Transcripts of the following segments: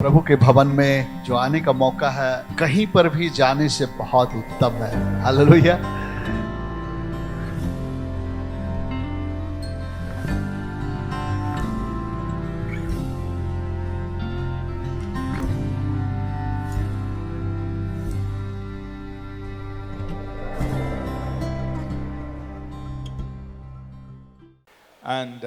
प्रभु के भवन में जो आने का मौका है, कहीं पर भी जाने से बहुत उत्तम है। Hallelujah. And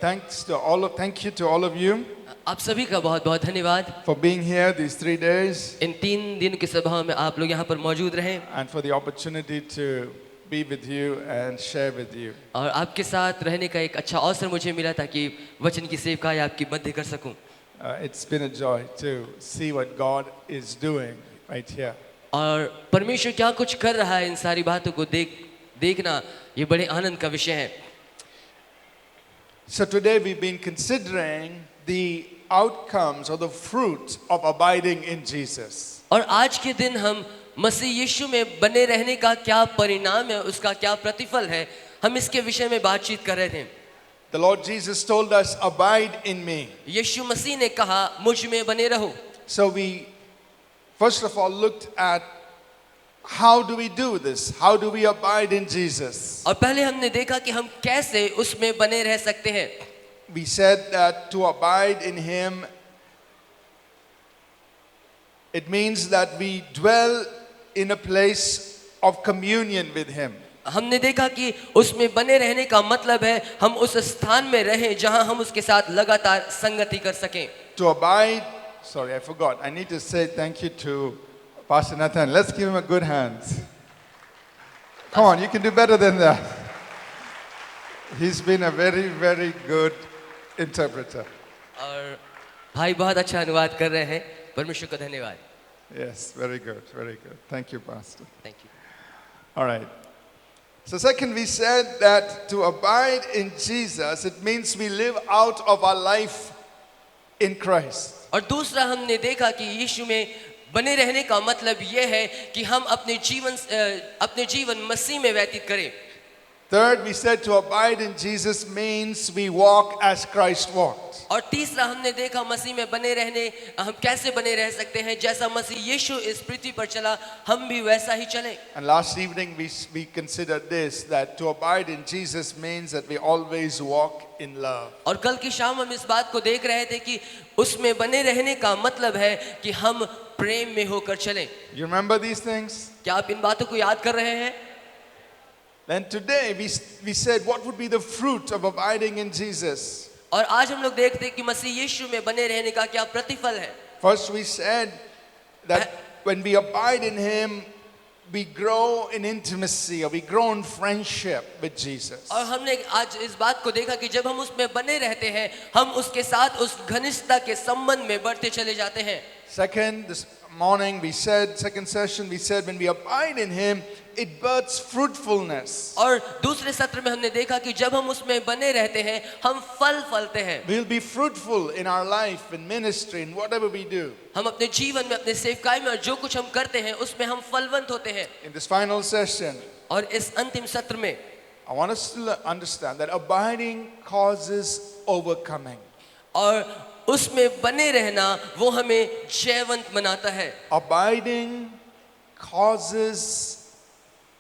thank you to all of you आप सभी का बहुत बहुत धन्यवाद for being here these 3 days इन 3 दिन की सभा में आप लोग यहाँ पर मौजूद रहे and for the opportunity to be with you and share with you. और आपके साथ रहने का एक अच्छा अवसर मुझे मिला ताकि वचन की सेवकाई आपकी मध्य कर सकूं। It's been a joy to see what God is doing right here. और परमेश्वर क्या कुछ कर रहा है इन सारी बातों को देखना ये बड़े आनंद का विषय है। So today we've been considering the outcomes or the fruit of abiding in Jesus. और आज के दिन हम मसीह यीशु में बने रहने का क्या परिणाम है, उसका क्या प्रतिफल है, हम इसके विषय में बातचीत कर रहे थे। The Lord Jesus told us, abide in me. यीशु मसीह ने कहा मुझ में बने रहो। So we first of all looked at how do we do this? How do we abide in Jesus? और पहले हमने देखा कि हम कैसे उसमें बने रह सकते हैं। We said that to abide in Him, it means that we dwell in a place of communion with Him. हमने देखा कि उसमें बने रहने का मतलब है हम उस स्थान में रहें जहां हम उसके साथ लगातार संगति कर सकें। To abide, sorry, I forgot. I need to say thank you to Pastor Nathan. Let's give him a good hand. Come on, you can do better than that. He's been a very, very good interpreter. और भाई बहुत अच्छा अनुवाद कर रहे हैं, परमेश्वर को धन्यवाद। Yes, very good, very good. Thank you, Pastor. Thank you. All right. So second, we said that to abide in Jesus, it means we live out of our life in Christ. और दूसरा हमने देखा कि यीशु में बने रहने का मतलब यह है कि हम अपने जीवन मसीह में व्यतीत करें। Third, we said to abide in Jesus means we walk as Christ walked. और तीसरा हमने देखा मसीह में बने रहने हम कैसे बने रह सकते हैं, जैसा मसीह यीशु इस पृथ्वी पर चला हम भी वैसा ही चलें। And last evening we considered this, that to abide in Jesus means that we always walk in love. और कल की शाम हम इस बात को देख रहे थे कि उसमें बने रहने का मतलब है कि हम प्रेम में होकर चलें। You remember these things? क्या आप इन बातों को याद कर रहे हैं? Then today we said what would be the fruit of abiding in Jesus? और आज हम लोग देखते हैं कि मसीह यीशु में बने रहने का क्या प्रतिफल है। First we said that when we abide in Him, we grow in intimacy or we grow in friendship with Jesus. और हमने आज इस बात को देखा कि जब हम उसमें बने रहते हैं हम उसके साथ उस घनिष्ठता के संबंध में बढ़ते चले जाते हैं। Second, this morning we said, second session we said, when we abide in Him, it births fruitfulness. और दूसरे सत्र में हमने देखा कि जब हम उसमें बने रहते हैं हम फल फलते हैं। We'll be fruitful in our life, in ministry, in whatever we do. हम अपने जीवन में अपने सेवकाई में और जो कुछ हम करते हैं उसमें हम फलवंत होते हैं। In this final session, और इस अंतिम सत्र में I want us to understand that abiding causes overcoming. और उसमें बने रहना वो हमें जयवंत बनाता है। Abiding causes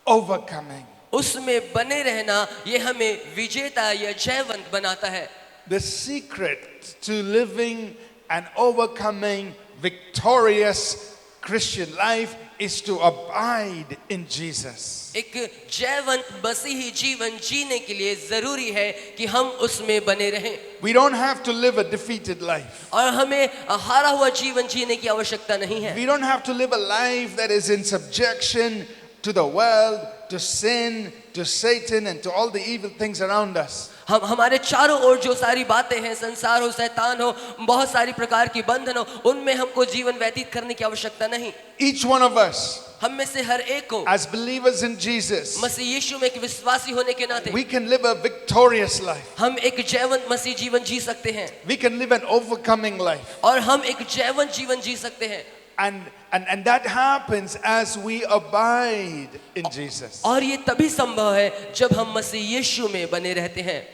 overcoming. उसमें बने रहना ये हमें विजेता या जयवंत बनाता है। The secret to living and overcoming victorious Christian life is to abide in Jesus. एक जयवंत मसीही जीवन जीने के लिए जरूरी है कि हम उसमें बने रहें। We don't have to live a defeated life. और हमें हारा हुआ जीवन जीने की आवश्यकता नहीं है। We don't have to live a life that is in subjection to the world, to sin, to Satan, and to all the evil things around us. हम हमारे चारों ओर जो सारी बातें हैं, संसार हो, शैतान हो, बहुत सारी प्रकार की बंधन हो, उनमें हमको जीवन व्यतीत करने की आवश्यकता नहीं। Each one of us, हम में से हर एक को as believers in Jesus, मसीह यीशु में एक विश्वासी होने के नाते we can live a victorious life. हम एक जयवंत मसीह जीवन जी सकते हैं। We can live an overcoming life. और हम एक जयवंत जीवन जी सकते हैं। And that happens as we abide in Jesus. और ये तभी संभव है जब हम मसीह यीशु में बने रहते हैं।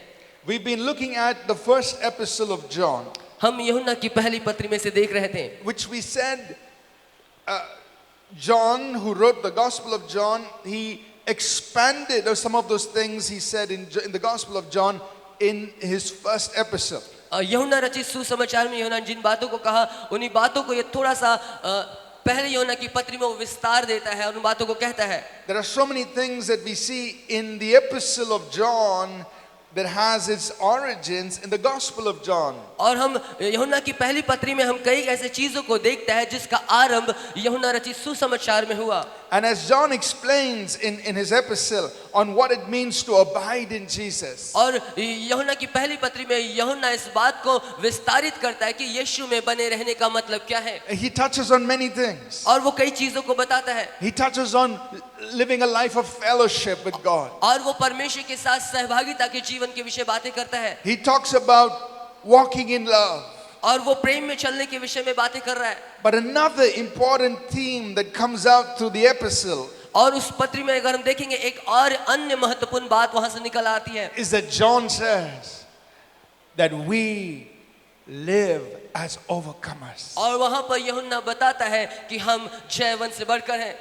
We've been looking at the first epistle of John. हम यूहन्ना की पहली पत्री में से देख रहे थे, which we said, John, who wrote the Gospel of John, he expanded some of those things he said in the Gospel of John in his first epistle. यूहन्ना रचित सुसमाचार में यूहन्ना जिन बातों को कहा, उन्हीं बातों को ये थोड़ा सा पहले यूहन्ना की पत्री में वो विस्तार देता है और उन बातों को कहता है. There are so many things that we see in the epistle of John that has its origins in the Gospel of John. और हम यूहन्ना की पहली पत्री में हम कई ऐसे चीजों को देखते हैं जिसका आरंभ यूहन्ना रचित सुसमाचार में हुआ. And as John explains in his epistle on what it means to abide in Jesus, और यूहन्ना की पहली पत्री में यूहन्ना इस बात को विस्तारित करता है कि यीशु में बने रहने का मतलब क्या है. he touches on many things. और वो कई चीजों को बताता है. He touches on living a life of fellowship with God. और वो परमेश्वर के साथ सहभागिता के जीवन के विषय बातें करता है. He talks about walking in love. और वो प्रेम में चलने के विषय में बातें कर रहा है. But another important theme that comes out through the epistle और उस पत्री में अगर हम देखेंगे एक और अन्य महत्वपूर्ण बात वहां से निकल आती है. is that John says that we live as overcomers. और वहां पर यूहन्ना बताता है कि हम जयवंत से बढ़कर हैं.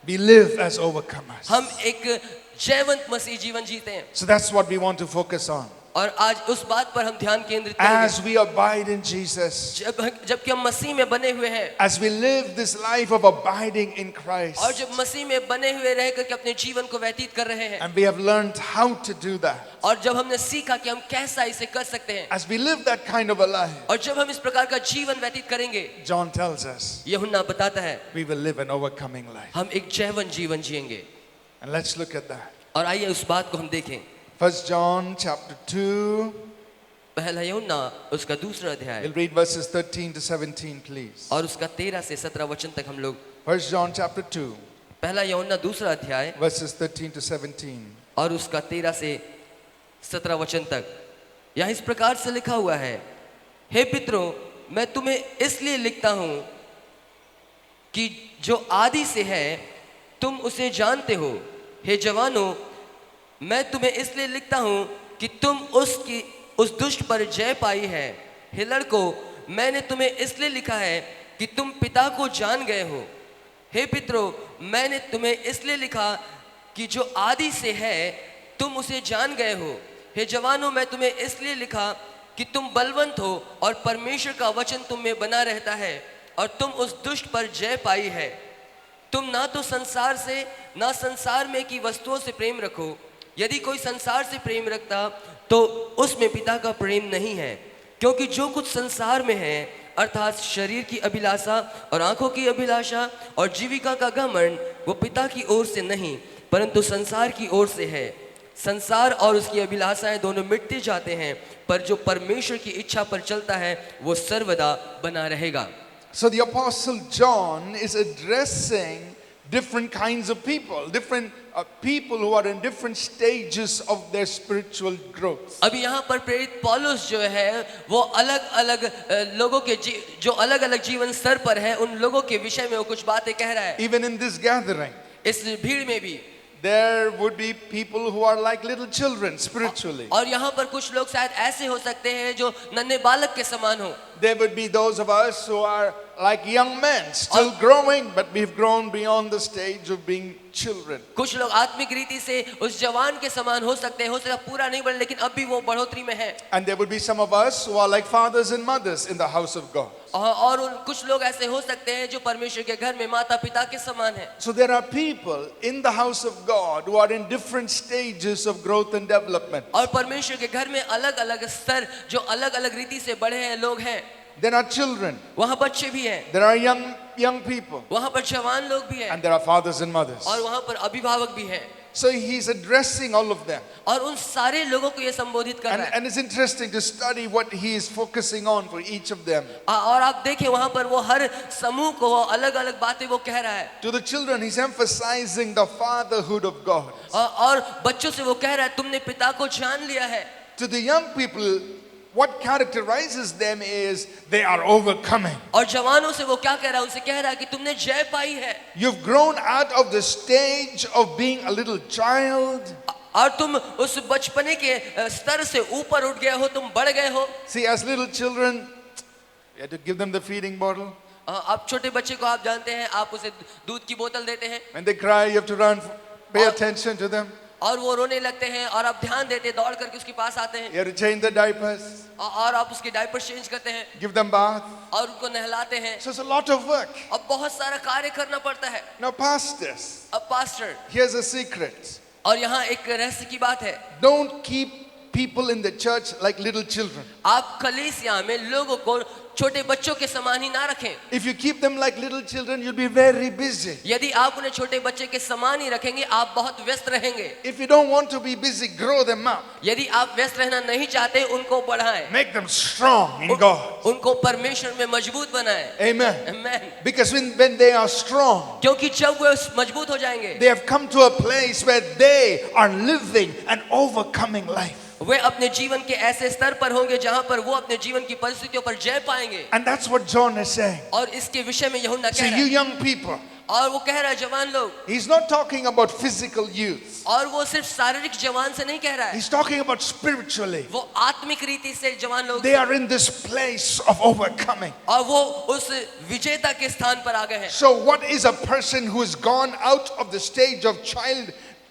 We live as overcomers. हम एक जयवंत मसीह जीवन जीते हैं. So that's what we want to focus on. और आज उस बात पर हम ध्यान केंद्रित करेंगे. As we abide in Jesus, जबकि हम मसीह में बने हुए हैं, as we live this life of abiding in Christ, और जब मसीह में बने हुए रहकर के अपने जीवन को व्यतीत कर रहे हैं, and we have learned how to do that, और जब हमने सीखा कि हम कैसा इसे कर सकते हैं, as we live that kind of a life, और जब हम इस प्रकार का जीवन व्यतीत करेंगे, John tells us यूहन्ना बताता है we will live an overcoming life. हम एक जयवंत जीवन जिएंगे. And let's look at that. और आइए उस बात को हम देखें. 1 John chapter 2, पहला यूहन्ना उसका दूसरा अध्याय we'll read verses 13 to 17, please. और उसका 13 से 17 वचन तक हम लोग. 1 John chapter 2, पहला यूहन्ना दूसरा अध्याय verses 13 to 17. और उसका 13 से 17 वचन तक. यहाँ इस प्रकार से लिखा हुआ है, हे पितरों, मैं तुम्हें इसलिए लिखता हूँ कि जो आदि से है तुम उसे जानते हो. हे जवानों, मैं तुम्हें इसलिए लिखता हूँ कि तुम उस दुष्ट पर जय पाई है. हे लड़कों, मैंने तुम्हें इसलिए लिखा है कि तुम पिता को जान गए हो. हे पितरों, मैंने तुम्हें इसलिए लिखा कि जो आदि से है तुम उसे जान गए हो. हे जवानों, मैं तुम्हें इसलिए लिखा कि तुम बलवंत हो और परमेश्वर का वचन तुम में बना रहता है और तुम उस दुष्ट पर जय पाई है. तुम ना तो संसार से ना संसार में की वस्तुओं से प्रेम रखो. यदि कोई संसार से प्रेम रखता तो उसमें पिता का प्रेम नहीं है. क्योंकि जो कुछ संसार में है, अर्थात शरीर की अभिलाषा और आंखों की अभिलाषा और जीविका का घमंड, वो पिता की ओर से नहीं परंतु संसार की ओर से है. संसार और उसकी अभिलाषाएं दोनों मिटते जाते हैं, पर जो परमेश्वर की इच्छा पर चलता है वो सर्वदा बना रहेगा. So the Apostle John is addressing different kinds of people, different people who are in different stages of their spiritual growth. अभी यहाँ पर प्रेरित पौलुस जो है वो अलग अलग लोगों के जो अलग अलग जीवन स्तर पर है उन लोगों के विषय में वो कुछ बातें कह रहा है. Even in this gathering, इस भीड़ में भी there would be people who are like little children spiritually. और यहाँ पर कुछ लोग शायद ऐसे हो सकते हैं जो नन्हे बालक के समान हो. There would be those of us who are like young men, still growing, but we've grown beyond the stage of being children. कुछ लोग आत्मिक रीति से उस जवान के समान हो सकते हैं, हो सकता है पूरा नहीं बढ़े लेकिन अब भी वो बढ़ोतरी में है. And there would be some of us who are like fathers and mothers in the house of God. और कुछ लोग ऐसे हो सकते हैं जो परमेश्वर के घर में माता पिता के समान हैं. So there are people in the house of God who are in different stages of growth and development. और परमेश्वर के घर में अलग अलग स्तर जो अलग अलग रीति से बढ़े हैं लोग हैं. There are children. वहाँ बच्चे भी हैं. There are young people. वहाँ पर जवान लोग भी हैं. And there are fathers and mothers. और वहाँ पर अभिभावक भी हैं. So he's addressing all of them. और उन सारे लोगों को ये संबोधित कर रहा है. And it's interesting to study what he is focusing on for each of them. और आप देखें वहाँ पर वो हर समूह को अलग अलग बातें वो कह रहा है. To the children, he's emphasizing the fatherhood of God. और बच्चों से वो कह रहा है तुमने पिता को जान लिया है. To the young people, what characterizes them is they are overcoming. और जवानों से वो क्या कह रहा है, उनसे कह रहा है कि तुमने जय पाई है. You've grown out of the stage of being a little child. और तुम उस बचपने के स्तर से ऊपर उठ गए हो, तुम बढ़ गए हो. See, as little children, You have to give them the feeding bottle. आप छोटे बच्चे को आप जानते हैं, आप उसे दूध की बोतल देते हैं When they cry, you have to run, pay attention to them. और वो रोने लगते हैं और आप ध्यान देते हैं, दौड़ करके उसके पास आते हैं You have to change the diapers, और आप उसके डायपर चेंज करते हैं give them bath. और उनको नहलाते हैं। So it's a lot of work. अब बहुत सारा कार्य करना पड़ता है। Now, pastors, अब पास्टर, here's a secret. और यहाँ एक रहस्य की बात है, Don't keep people in the church like little children. आप कलीसिया में लोगों को छोटे बच्चों के समान ही ना रखें। If you keep them like little children, you'll be very busy. यदि आप उन्हें छोटे बच्चे के समान ही रखेंगे, आप बहुत व्यस्त रहेंगे। If you don't want to be busy, grow them up. यदि आप व्यस्त रहना नहीं चाहते, उनको बढ़ाएं, Make them strong in God. उनको परमेश्वर में मजबूत बनाएं। Amen. आमीन। Because when they are strong, क्योंकि जब वे मजबूत हो जाएंगे, they have come to a place where they are living an overcoming life. वे अपने जीवन के ऐसे स्तर पर होंगे जहां पर वो अपने जीवन की परिस्थितियों पर जय पाएंगे। And that's what John is saying. और इसके विषय में यूहन्ना So कह रहा you है, young people, और वो कह रहा है जवान लोग, he's not talking about physical youth. और वो सिर्फ शारीरिक जवान से नहीं कह रहा है, He's talking about spiritually. वो आत्मिक रीति से जवान लोग, They are in this place of overcoming. और वो उस विजेता के स्थान पर आ गए हैं। So what is a person who has gone out of the stage of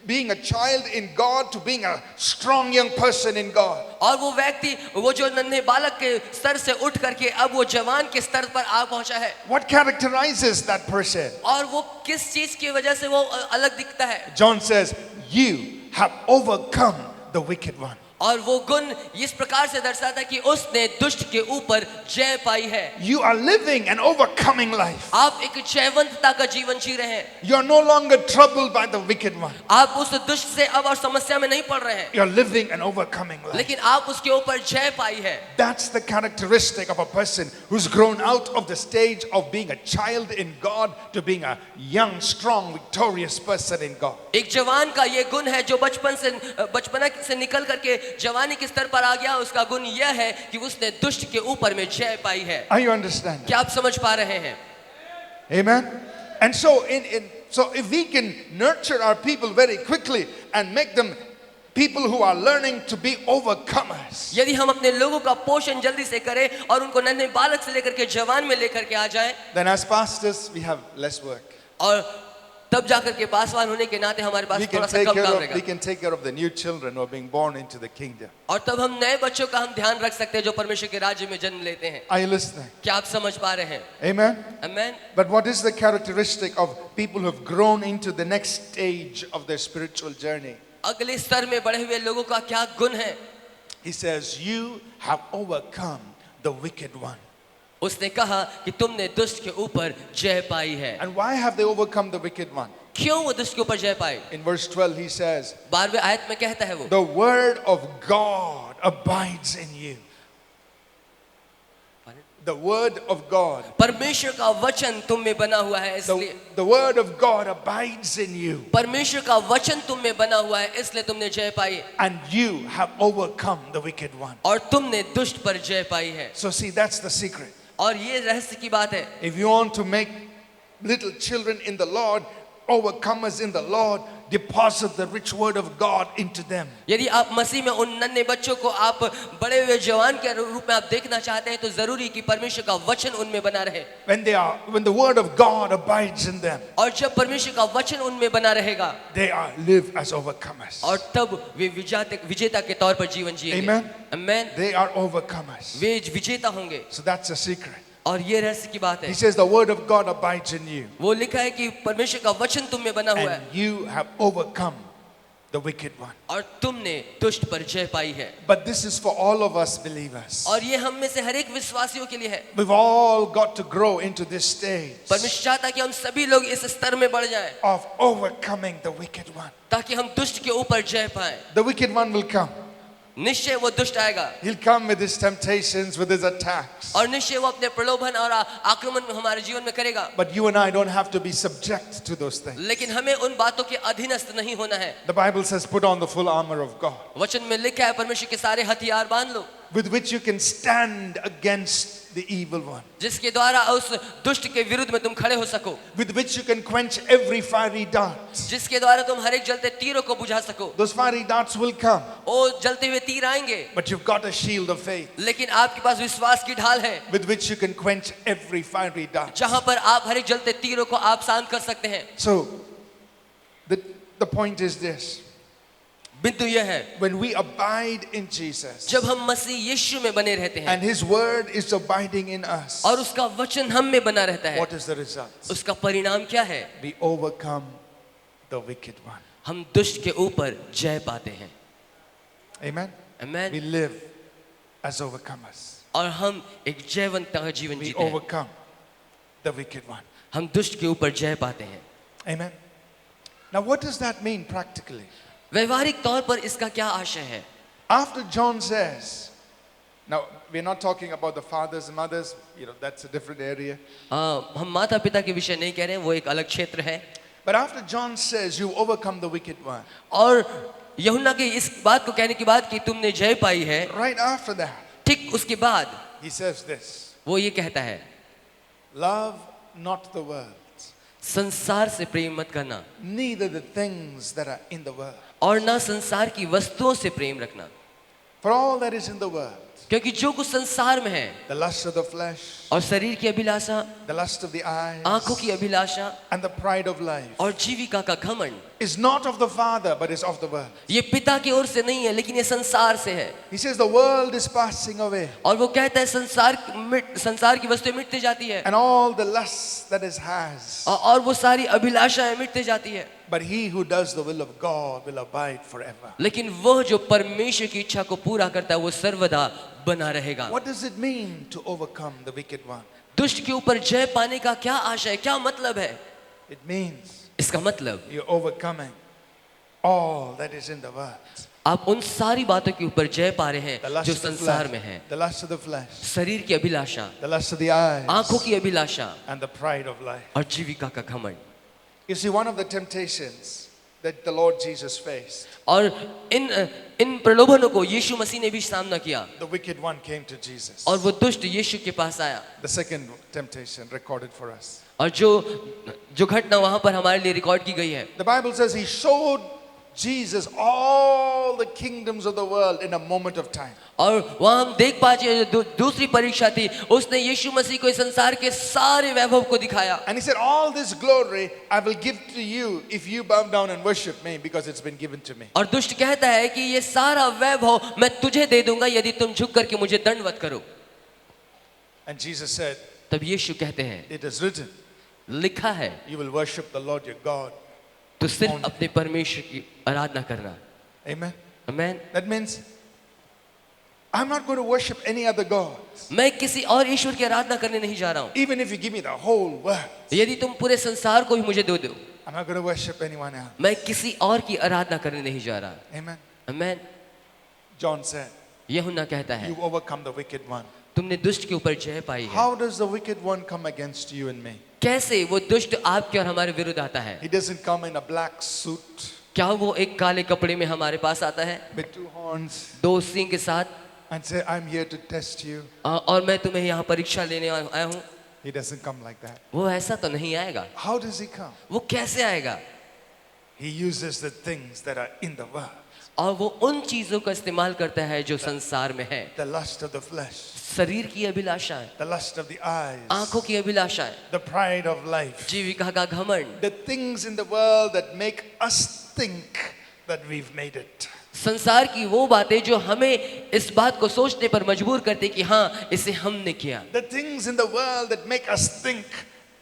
being a child in God to being a strong young person in God? और वो व्यक्ति, वो जो नन्हे बालक के स्तर से उठ करके अब वो जवान के स्तर पर आ पहुंचा है, What characterizes that person? और वो किस चीज की वजह से वो अलग दिखता है? John says, you have overcome the wicked one. और वो गुण इस प्रकार से दर्शाता है कि उसने दुष्ट के ऊपर जय पाई है। You are living an overcoming life. आप एक जयवंतता का जीवन जी रहे हैं। You are no longer troubled by the wicked one. आप उस दुष्ट से अब और समस्या में नहीं पड़ रहे हैं, You are living an overcoming life. लेकिन आप उसके ऊपर जय पाई है। That's the characteristic of a person who's grown out of the stage of being a child in God to being a young, strong, victorious person in God. एक जवान का ये गुण है जो बचपना से निकल करके जवानी के स्तर पर आ गया। उसका गुण यह है कि उसने दुष्ट के ऊपर में जय पाई है। Are you understanding? क्या आप समझ पा रहे हैं? Amen. And so so if we can nurture our people very quickly and make them people who are learning to be overcomers, यदि हम अपने लोगों का पोषण जल्दी से करें और उनको नन्हे बालक से लेकर के जवान में लेकर के आ जाएं, then as pastors we have less work. और तब जाकर के पासवान होने के नाते हमारे पास We थोड़ा can सा take कम care काम of, रहेगा, we can take care of the new children who are being born into the kingdom. और तब हम नए बच्चों का हम ध्यान रख सकते हैं जो परमेश्वर के राज्य में जन्म लेते हैं। Are you listening? क्या आप समझ पा रहे हैं? Amen. आमीन। But what is the characteristic of people who have grown into the next stage of their spiritual journey? अगले स्तर में बढ़े हुए लोगों का क्या गुण है? He says, you have overcome the wicked one. उसने कहा कि तुमने दुष्ट के ऊपर जय पाई है। And why have they overcome the wicked one? क्यों वो दुष्ट के ऊपर जय पाई? In verse 12 he says, 12वें आयत में कहता है वो, the word of God abides in you. The word of God. परमेश्वर का वचन तुम में बना हुआ है, इसलिए The word of God abides in you. परमेश्वर का वचन तुम में बना हुआ है, इसलिए तुमने जय पाई And you have overcome the wicked one. और तुमने दुष्ट पर जय पाई है। So see, that's the secret. और ये रहस्य की बात है। If you want to make little children in the Lord, overcomers in the Lord, deposit the rich word of God into them. यदि आप मसीह में उन नन्हे बच्चों को आप बड़े हुए जवान के रूप में आप देखना चाहते हैं, तो जरूरी कि परमेश्वर का वचन उनमें बना रहे। When the word of God abides in them, और जब परमेश्वर का वचन उनमें बना रहेगा, they live as overcomers. और तब वे विजेता के तौर पर जीवन जिएंगे। Amen. आमीन। They are overcomers. वे विजेता होंगे। So that's a secret. और ये रहस्य की बात है। He says the word of God abides in you. वो लिखा है कि परमेश्वर का वचन तुम में बना हुआ है And you have overcome the wicked one. और तुमने दुष्ट पर जय पाई है। But this is for all of us believers. और ये हम में से हर एक विश्वासियों के लिए है। We've all got to grow into this stage परमेश्वर चाहता है कि हम सभी लोग इस स्तर में बढ़ जाएं, of overcoming the wicked one. ताकि हम दुष्ट के ऊपर जय पाएं। The wicked one will come. निश्चय वो दुष्ट आएगा, He'll come with his temptations, with his attacks. और निश्चय वो अपने प्रलोभन और आक्रमण हमारे जीवन में करेगा। But you and I don't have to be subject to those things. लेकिन हमें उन बातों के अधीनस्थ नहीं होना है। The Bible says, put on the full armor of God. वचन में लिखा है परमेश्वर के सारे हथियार बांध लो। with which you can stand against the evil one, जिसके द्वारा उस दुष्ट के विरुद्ध में तुम खड़े हो सको, with which you can quench every fiery dart. जिसके द्वारा तुम हर एक जलते तीरों को बुझा सको। Those fiery darts will come, वो जलते हुए तीर आएंगे, but you've got a shield of faith लेकिन आपके पास विश्वास की ढाल है, with which you can quench every fiery dart. जहां पर आप हर एक जलते तीरों को आप शांत कर सकते हैं। So, the point is this. बिंदु यह है, When we abide in Jesus जब हम मसीह यीशु में बने रहते हैं and His word is abiding in us, और उसका वचन हम में बना रहता है, what is the result? उसका परिणाम क्या है? We overcome the wicked one. हम दुष्ट के ऊपर जय पाते हैं। Amen? आमीन। We live as overcomers. और हम एक जयवंत जीवन We जीते हैं। overcome the wicked one. हम दुष्ट के ऊपर जय पाते हैं। Amen? Now, what does that mean practically? व्यवहारिक तौर पर इसका क्या आशय है? After John says, now we're not talking about the fathers and mothers, that's a different area. हम माता पिता के विषय नहीं कह रहे हैं, वो एक अलग क्षेत्र है। But after John says, you overcome the wicked one, और यूहन्ना के इस बात को कहने के बाद कि तुमने जय पाई है, right after that, ठीक उसके बाद he says this, वो ये कहता है, love not the world, संसार से प्रेम मत करना neither the things that are in the world. और ना संसार की वस्तुओं से प्रेम रखना, For all that is in the world, क्योंकि जो कुछ संसार में है, the lust of the flesh, और शरीर की अभिलाषा, the lust of the eyes, आंखों की अभिलाषा and the pride of life, और जीविका का घमंड, is not of the Father, but is of the world. ये पिता की ओर से नहीं है, लेकिन ये संसार से है। He says the world is passing away, और वो कहता है संसार की वस्तुएं मिटती जाती है, and all the lust that it has. और वो सारी अभिलाषाएं मिटती जाती है, But he who does the will of God will abide forever. लेकिन वह जो परमेश्वर की इच्छा को पूरा करता है वो सर्वदा बना रहेगा। What does it mean to overcome the wicked one? दुष्ट के ऊपर जय पाने का क्या आशय है, क्या मतलब है? It means इसका मतलब you're overcoming all that is in the world. आप उन सारी बातों के ऊपर जय पा रहे The हैं lust जो of the संसार flesh, में है। the lust of the flesh, शरीर की अभिलाषा, the lust of the eyes, आंखों की अभिलाषा and the pride of life. और जीविका का घमंड। You see, one of the temptations that the Lord Jesus faced, और इन प्रलोभनों को यीशु मसीह ने भी सामना किया, the wicked one came to Jesus. और वो दुष्ट यीशु के पास आया। The second temptation recorded for us. और जो घटना वहां पर हमारे लिए रिकॉर्ड की गई है, The Bible says he showed Jesus all the kingdoms of the world in a moment of time. और वहां हम देख पाए दूसरी परीक्षा थी, उसने यीशु मसीह को इस संसार के सारे वैभव को दिखाया। And he said, all this glory I will give to you if you bow down and worship me, because it's been given to me. और दुष्ट कहता है कि ये सारा वैभव मैं तुझे दे दूंगा यदि तुम झुक करके मुझे दंडवत करो। And Jesus said, तब यीशु कहते हैं, it is written, लिखा है, you will worship the Lord your God. तो सिर्फ अपने परमेश्वर की आराधना करना। Amen. आमीन। That means I'm not going to worship any other gods. मैं किसी और ईश्वर की आराधना करने नहीं जा रहा हूँ। Even if you give me the whole world, यदि तुम पूरे संसार को भी मुझे दे दो, I'm not going to worship anyone else. मैं किसी और की आराधना करने नहीं जा रहा। Amen. आमीन। John said, यूहन्ना कहता है, you overcome the wicked one. तुमने दुष्ट के ऊपर जय पाई है। How does the wicked one come against you and me? कैसे वो दुष्ट आपके और हमारे विरुद्ध आता है? He doesn't come in a black suit क्या वो एक काले कपड़े में हमारे पास आता है, with two horns दो सींग के साथ, and say, I'm here to test you. और मैं तुम्हें यहाँ परीक्षा लेने आया हूँ? He doesn't come like that. वो ऐसा तो नहीं आएगा। How does he come? वो कैसे आएगा? He uses the things that are in the world. और वो उन चीजों का इस्तेमाल करता है जो संसार में है। The lust of the flesh, शरीर की अभिलाषाएं, the lust of the eyes, आंखों की अभिलाषाएं, the pride of life, जीविका का घमंड, the things in the world that make us think that we've made it. संसार की वो बातें जो हमें इस बात को सोचने पर मजबूर करते कि हाँ इसे हमने किया। The things in the world that make us think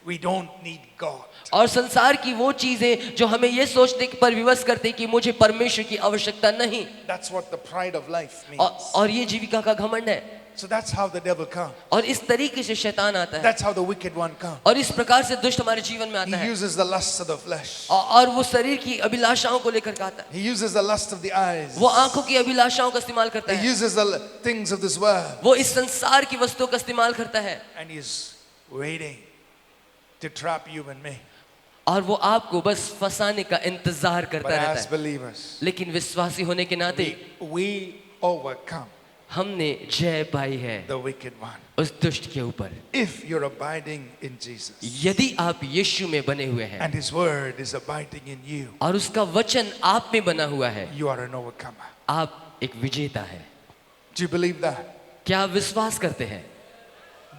we don't need God. और संसार की वो चीजें जो हमें ये सोचने पर विवश करते कि मुझे परमेश्वर की आवश्यकता नहीं। That's what the pride of life means. और ये जीविका का घमंड है। So that's how the devil comes. और इस तरीके से शैतान आता है, That's how the wicked one comes. और इस प्रकार से दुष्ट हमारे जीवन में आता He है। uses the lust of the flesh. और वो शरीर की अभिलाषाओं को लेकर आता है, He uses the lust of the eyes. वो आंखों की अभिलाषाओं का इस्तेमाल करता He है, uses the things of this world. वो इस संसार की वस्तुओं का इस्तेमाल करता है, And he's waiting to trap you and me. और वो आपको बस फंसाने का इंतजार But करता रहता as है। believers, लेकिन विश्वासी होने के नाते we overcome हमने जय पाई है the wicked one. उस दुष्ट के ऊपर। If you're abiding in Jesus यदि आप यीशु में बने हुए हैं and His word is abiding in you, और उसका वचन आप में बना हुआ है, you are an overcomer. आप एक विजेता है। Do you believe that? क्या आप विश्वास करते हैं?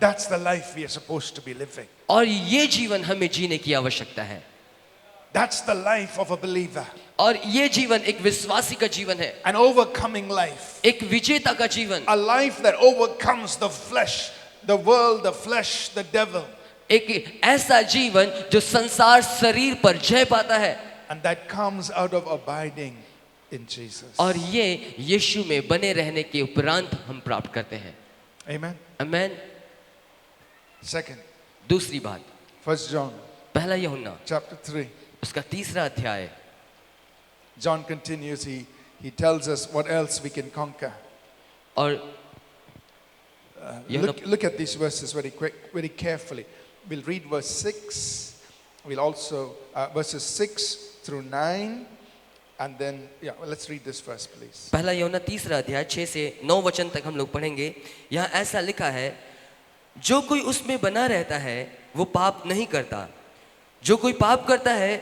That's the life we are supposed to be living. और ये जीवन हमें जीने की आवश्यकता है, That's the life of a believer. और ये जीवन एक विश्वासी का जीवन है, An overcoming life. एक विजेता का जीवन, A life that overcomes the flesh, the world, the flesh, the devil. एक ऐसा जीवन जो संसार शरीर पर जय पाता है, And that comes out of abiding in Jesus. और ये यीशु में बने रहने के उपरांत हम प्राप्त करते हैं। Amen. आमीन। Second, दूसरी बात, 1 John पहला यूहन्ना chapter 3. उसका तीसरा अध्याय, John continues, he tells us what else we can conquer. और Look at these verses very quick, very carefully. We'll read verse 6. We'll also, verses 6 through 9. And then, let's read this verse, please. पहला यूहन्ना तीसरा अध्याय 6 से 9 वचन तक हम लोग पढ़ेंगे। यहाँ ऐसा लिखा है, जो कोई उसमें बना रहता है वो पाप नहीं करता। जो कोई पाप करता है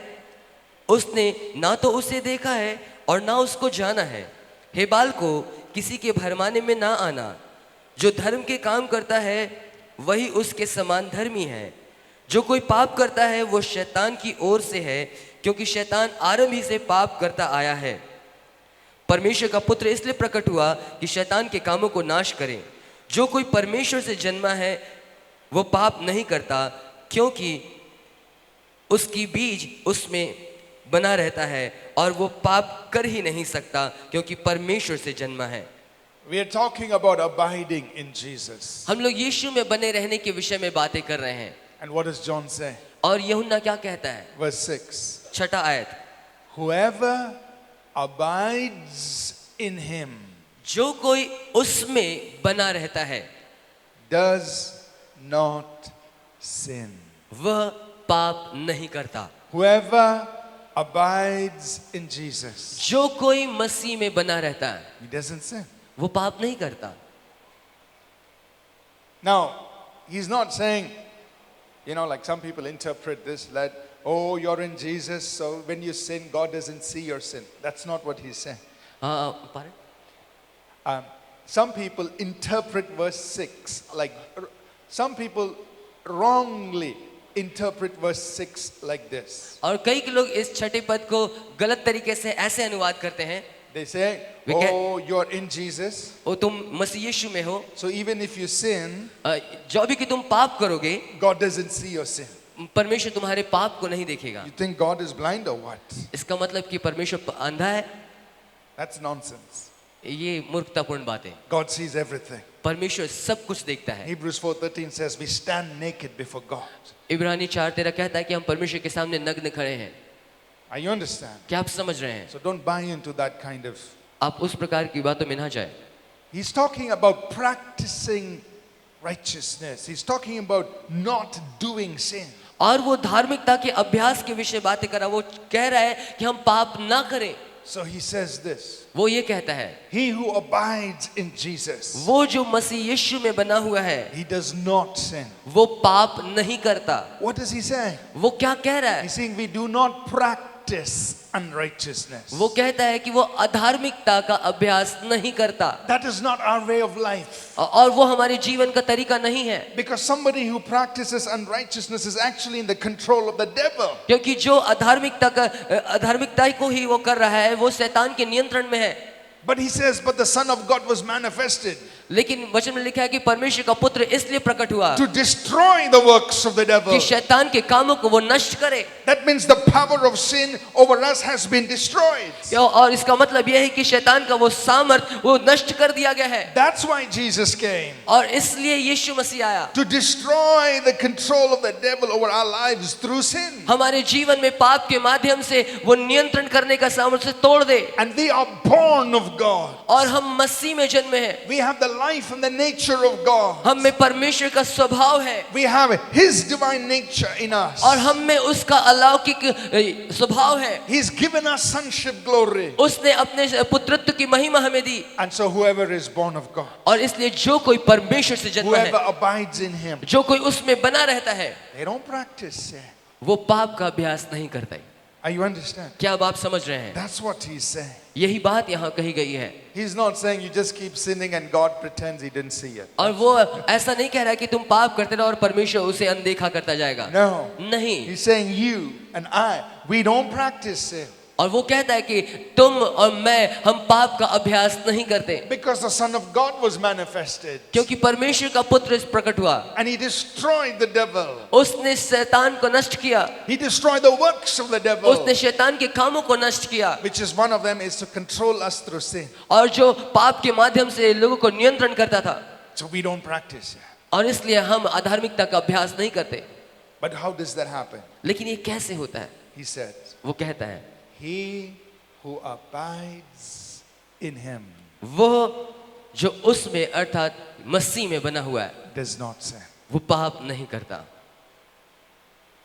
उसने ना तो उसे देखा है और ना उसको जाना है। हे बालको, किसी के भरमाने में ना आना। जो धर्म के काम करता है वही उसके समान धर्मी है। जो कोई पाप करता है वो शैतान की ओर से है, क्योंकि शैतान आरंभ ही से पाप करता आया है। परमेश्वर का पुत्र इसलिए प्रकट हुआ कि शैतान के कामों को नाश करे। जो कोई परमेश्वर से जन्मा है वो पाप नहीं करता, क्योंकि उसकी बीज उसमें बना रहता है और वो पाप कर ही नहीं सकता, क्योंकि परमेश्वर से जन्मा है। We are talking about abiding in Jesus. हम लोग यीशु में बने रहने के विषय में बातें कर रहे हैं। And what does John say? और यूहन्ना क्या कहता है? Verse 6. छठा आयत, Whoever abides in him जो कोई उसमें बना रहता है does not sin. वह पाप नहीं करता। Whoever abides in Jesus, जो कोई मसीह में बना रहता है he doesn't sin. वो पाप नहीं करता। Now, he's not saying, like some people interpret this that, oh, you're in Jesus, so when you sin, God doesn't see your sin. That's not what he's saying. pardon? Some people interpret verse 6, like some people wrongly interpret verse 6 like this. और कई लोग इस छठे पद को गलत तरीके से ऐसे अनुवाद करते हैं। They say, oh, you're in Jesus, ओ तुम मसीह यीशु में हो, so even if you sin, जो भी कि तुम पाप करोगे God doesn't see your sin. परमेश्वर तुम्हारे पाप को नहीं देखेगा। You think God is blind or what? इसका मतलब कि परमेश्वर अंधा है? That's nonsense. ये मूर्खतापूर्ण बात है। God sees everything. परमेश्वर सब कुछ देखता है। Hebrews 4:13 says we stand naked before God. इब्रानी 4:13 कहता है कि हम परमेश्वर के सामने नग्न खड़े हैं। Are you understand? क्या आप समझ रहे हैं? So don't buy into that kind of. आप उस प्रकार की बातों में ना जाए। He's talking about practicing righteousness. He's talking about not doing sin. और वो धार्मिकता के अभ्यास के विषय बातें कर रहा है। वो कह रहा है कि हम पाप ना करें। So he says this. वो ये कहता है, He who abides in Jesus, वो जो मसीह यीशु में बना हुआ है he does not sin. वो पाप नहीं करता। What does he say? वो क्या कह रहा है? He's saying we do not practice unrighteousness. वो कहता है कि वो अधार्मिकता का अभ्यास नहीं करता, That is not our way of life. और वो हमारे जीवन का तरीका नहीं है। Because somebody who practices unrighteousness is actually in the control of the devil. क्योंकि जो अधार्मिकता को ही वो कर रहा है वो शैतान के नियंत्रण में है। But he says, but the Son of God was manifested लेकिन वचन में लिखा है कि परमेश्वर का पुत्र इसलिए प्रकट हुआ to destroy the works of the devil. कि शैतान के कामों को वो नष्ट करे। That means the power of sin over us has been destroyed. और इसका मतलब यह है कि शैतान का वो सामर्थ वो नष्ट कर दिया गया है। That's why Jesus came. और इसलिए यीशु मसीह आया To destroy the control of the devil over our lives through sin. हमारे जीवन में पाप के माध्यम से वो नियंत्रण करने का सामर्थ्य तोड़ दे। And we are born of God. और हम मसीह में जन्मे हैं। We have the life and the nature of God. हम में परमेश्वर का स्वभाव है We have His divine nature in us. और हम में उसका अलौकिक स्वभाव है। He's given us sonship glory. उसने अपने पुत्रत्व की महिमा हमें दी And so whoever is born of God, और इसलिए जो कोई परमेश्वर से जन्मा whoever है, abides in Him, जो कोई उसमें बना रहता है, they don't practice sin. वो पाप का अभ्यास नहीं करता है। Are you understand? क्या अब आप समझ रहे हैं? That's what He's saying. यही बात यहाँ कही गई है। He's not saying you just keep sinning and God pretends He didn't see it. और वो ऐसा नहीं कह रहा कि तुम पाप करते रहो और परमेश्वर उसे अनदेखा करता जाएगा। No. नहीं। He's saying you and I, we don't practice sin. और वो कहता है कि तुम और मैं, हम पाप का अभ्यास नहीं करते Because the Son of God was manifested. क्योंकि परमेश्वर का पुत्र प्रकट हुआ, And He destroyed the devil. उसने शैतान को नष्ट किया, He destroyed the works of the devil. उसने शैतान के कामों को नष्ट किया, Which is one of them is to control us through sin. और जो पाप के माध्यम से लोगों को नियंत्रण करता था। So we don't practice it. और इसलिए हम अधार्मिकता का अभ्यास नहीं करते। But how does that happen? लेकिन ये कैसे होता है? He said, वो कहता है, He who abides in Him वो जो उसमें अर्थात मसीह में बना हुआ है, does not sin. वो पाप नहीं करता।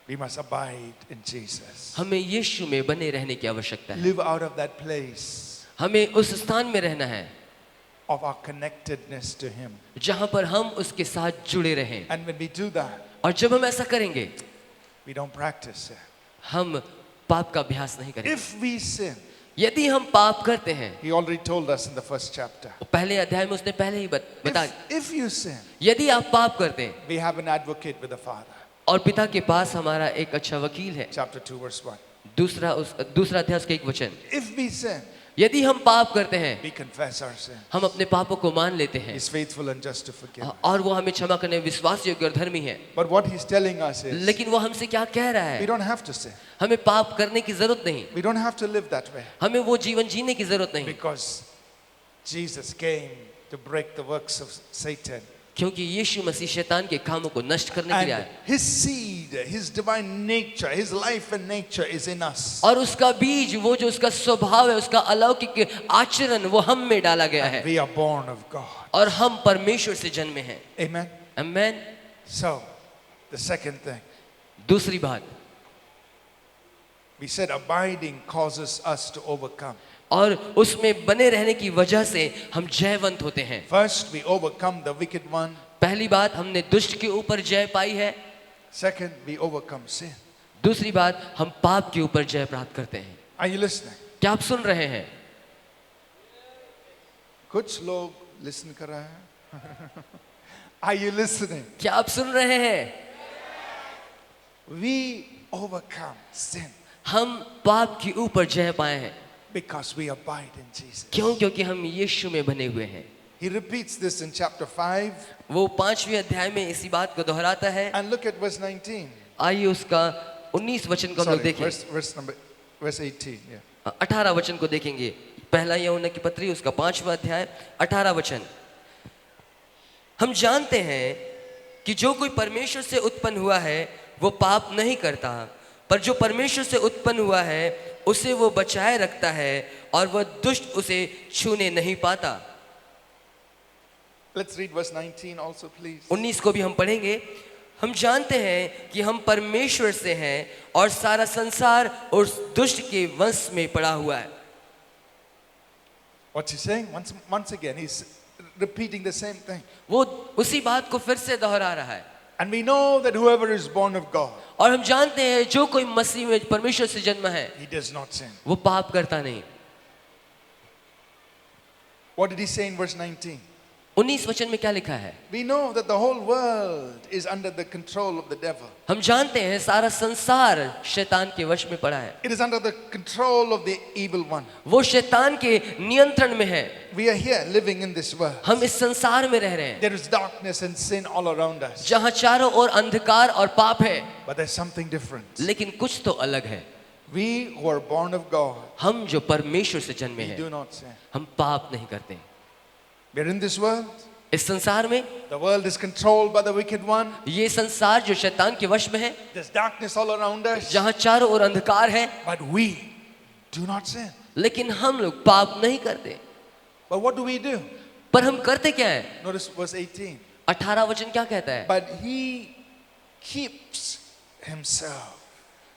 We must abide in Jesus. हमें यीशु में बने रहने की आवश्यकता है। Live out of that place हमें उस स्थान में रहना है of our connectedness to Him. जहां पर हम उसके साथ जुड़े रहें। And when we do that, और जब हम ऐसा करेंगे, we don't practice it. हम पाप का अभ्यास नहीं करेंगे। If we sin, यदि हम पाप करते हैं, He already told us in the first chapter. पहले अध्याय में उसने पहले ही बता, If you sin, यदि आप पाप करते हैं, we have an advocate with the Father. और पिता के पास हमारा एक अच्छा वकील है। Chapter 2, verse 1. दूसरा अध्याय उसका एक वचन, If we sin, यदि हम पाप करते हैं, we confess our sin. हम अपने पापों को मान लेते हैं He's faithful and just to forgive. और वो हमें क्षमा करने विश्वास योग्य और धर्मी है। But what He's telling us is, लेकिन वो हमसे क्या कह रहा we है? don't have to sin. हमें पाप करने की जरूरत नहीं, We don't have to live that way. हमें वो जीवन जीने की जरूरत नहीं, Because Jesus came to break the works of Satan. क्योंकि यीशु मसीह शैतान के कामों को नष्ट करने के लिए And आया His seed, His divine nature, His life and nature is in us. और उसका बीज, वो जो उसका स्वभाव है, उसका अलौकिक आचरण, वो हम में डाला गया है We are born of God. और हम परमेश्वर से जन्मे हैं। Amen. Amen. So, the second thing, दूसरी बात, we said abiding causes us to overcome. और उसमें बने रहने की वजह से हम जयवंत होते हैं। First, we overcome the wicked one. पहली बात, हमने दुष्ट के ऊपर जय पाई है। Second, we overcome sin. दूसरी बात, हम पाप के ऊपर जय प्राप्त करते हैं। Are you listening? क्या आप सुन रहे हैं? कुछ लोग listen कर रहे हैं? Are you listening? क्या आप सुन रहे हैं? We overcome sin हम पाप के ऊपर जय पाए हैं। because we abide in Jesus. क्यों? क्योंकि हम यीशु में बने हुए हैं। He repeats this in chapter 5 वो 5वें अध्याय में इसी बात को दोहराता है। and look at verse 19. आइए उसका 19 वचन को हम लोग Sorry, देखें। verse 18. Yeah. 18 वचन को देखेंगे। पहला यूहन्ना की पत्री उसका 5वां अध्याय 18 वचन। हम जानते हैं कि जो कोई परमेश्वर से उत्पन्न हुआ है वो पाप नहीं करता, पर जो परमेश्वर से उत्पन्न हुआ है उसे वो बचाए रखता है और वह दुष्ट उसे छूने नहीं पाता। Let's read verse 19 also, please. 19 को भी हम पढ़ेंगे। हम जानते हैं कि हम परमेश्वर से हैं और सारा संसार उस दुष्ट के वंश में पड़ा हुआ है। What's he saying? Once again, he's repeating the same thing. वो उसी बात को फिर से दोहरा रहा है। And we know that whoever is born of God, और हम जानते हैं जो कोई मसीह में परमेश्वर से जन्मा है he does not sin. वो पाप करता नहीं। What did he say in verse 19? 19 वचन में क्या लिखा है? We know that the whole world is under the control of the devil. हम जानते हैं सारा संसार शैतान के वश में पड़ा है। It is under the control of the evil one. वो शैतान के नियंत्रण में है। We are here living in this world. हम इस संसार में रह रहे हैं There is darkness and sin all around us. जहाँ चारों ओर अंधकार और पाप है, But there's something different. लेकिन कुछ तो अलग है। We who are born of God, हम जो परमेश्वर से जन्मे we हैं, do not sin. हम पाप नहीं करते। We're in this world. इस संसार में, The world is controlled by the wicked one. ये संसार जो शैतान के वश में है, There's darkness all around us. जहाँ चारों ओर अंधकार है, But we do not sin. लेकिन हम लोग पाप नहीं करते। But what do? पर हम करते क्या है? Notice verse 18. 18 वचन क्या कहता है? But he keeps himself.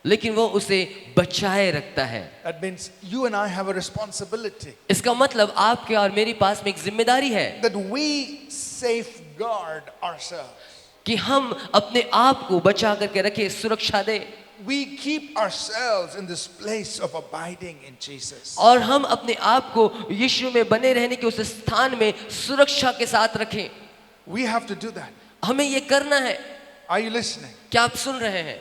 लेकिन वो उसे बचाए रखता है। That means you and I have a responsibility इसका मतलब आपके और मेरे पास में एक जिम्मेदारी है that we safeguard ourselves. कि हम अपने आप को बचा करके रखें, सुरक्षा दें, We keep ourselves in this place of abiding in Jesus. और हम अपने आप को यीशु में बने रहने के उस स्थान में सुरक्षा के साथ रखें। We have to do that. हमें ये करना है। Are you listening? क्या आप सुन रहे हैं?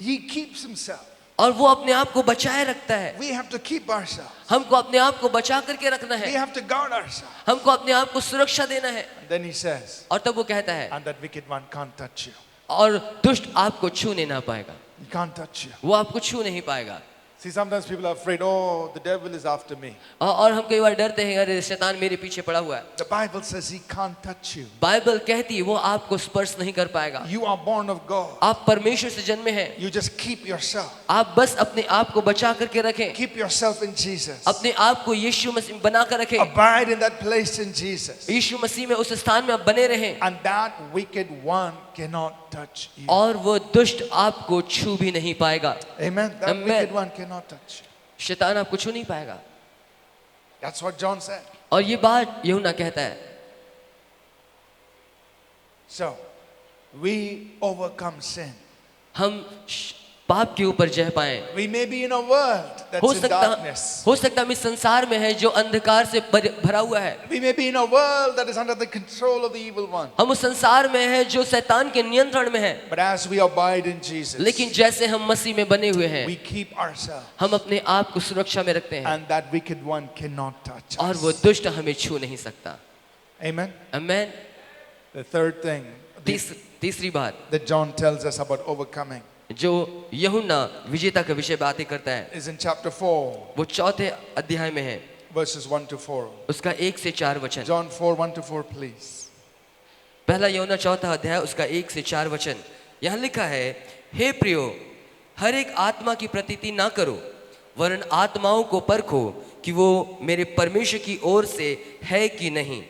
He keeps himself. और वो अपने आप को बचाए रखता है। We have to keep ourselves. हमको अपने आप को बचा करके रखना We है, have to guard ourselves. हमको अपने आप को सुरक्षा देना है। And then he says, और तब वो कहता है, and that wicked one can't touch you. और दुष्ट आपको छूने ना पाएगा, He can't touch you. वो आपको छू नहीं पाएगा। See, sometimes people are afraid, oh, the devil is after me. और हम कई बार डरते हैं, अरे शैतान मेरे पीछे पड़ा हुआ है। The Bible says he can't touch you. Bible कहती है वो आपको स्पर्श नहीं कर पाएगा। You are born of God. आप परमेश्वर से जन्मे हैं। You just keep yourself. आप बस अपने आप को बचा करके रखें, Keep yourself in Jesus. अपने आप को यीशु मसीह में बना कर रखें, Abide in that place in Jesus. यीशु मसीह में उस स्थान में आप बने रहें, And that wicked one cannot touch you. और वो दुष्ट आपको छू भी नहीं पाएगा। Amen. That Amen. wicked one cannot touch you. शैतान आपको छू नहीं पाएगा। That's what John said. और ये बात यूहन्ना कहता है। So, we overcome sin. हम पाप के ऊपर जय पाएं। We may be in a world that's हो in सकता darkness. हम इस संसार में है जो अंधकार से भरा हुआ है। We may be in a world that is under the control of the evil one. हम उस संसार में है जो शैतान के नियंत्रण में है। But as we abide in Jesus, लेकिन जैसे हम मसीह में बने हुए हैं, we keep ourselves. हम अपने आप को सुरक्षा में रखते हैं, And that wicked one cannot touch और us. वो दुष्ट हमें छू नहीं सकता। Amen. Amen. The third thing तीसरी बात that John tells us about overcoming जो यूहन्ना विजेता के विषय बातें करता है, is in chapter 4, वो चौथे अध्याय में है, verses 1 to 4. उसका 1 से 4 वचन। John 4, 1 to 4, please. पहला यूहन्ना चौथा अध्याय उसका 1 से 4 वचन। यहाँ लिखा है, हे प्रियो, हर एक आत्मा की प्रतीति ना करो, वरन आत्माओं को परखो कि वो मेरे परमेश्वर की ओर से है कि नहीं,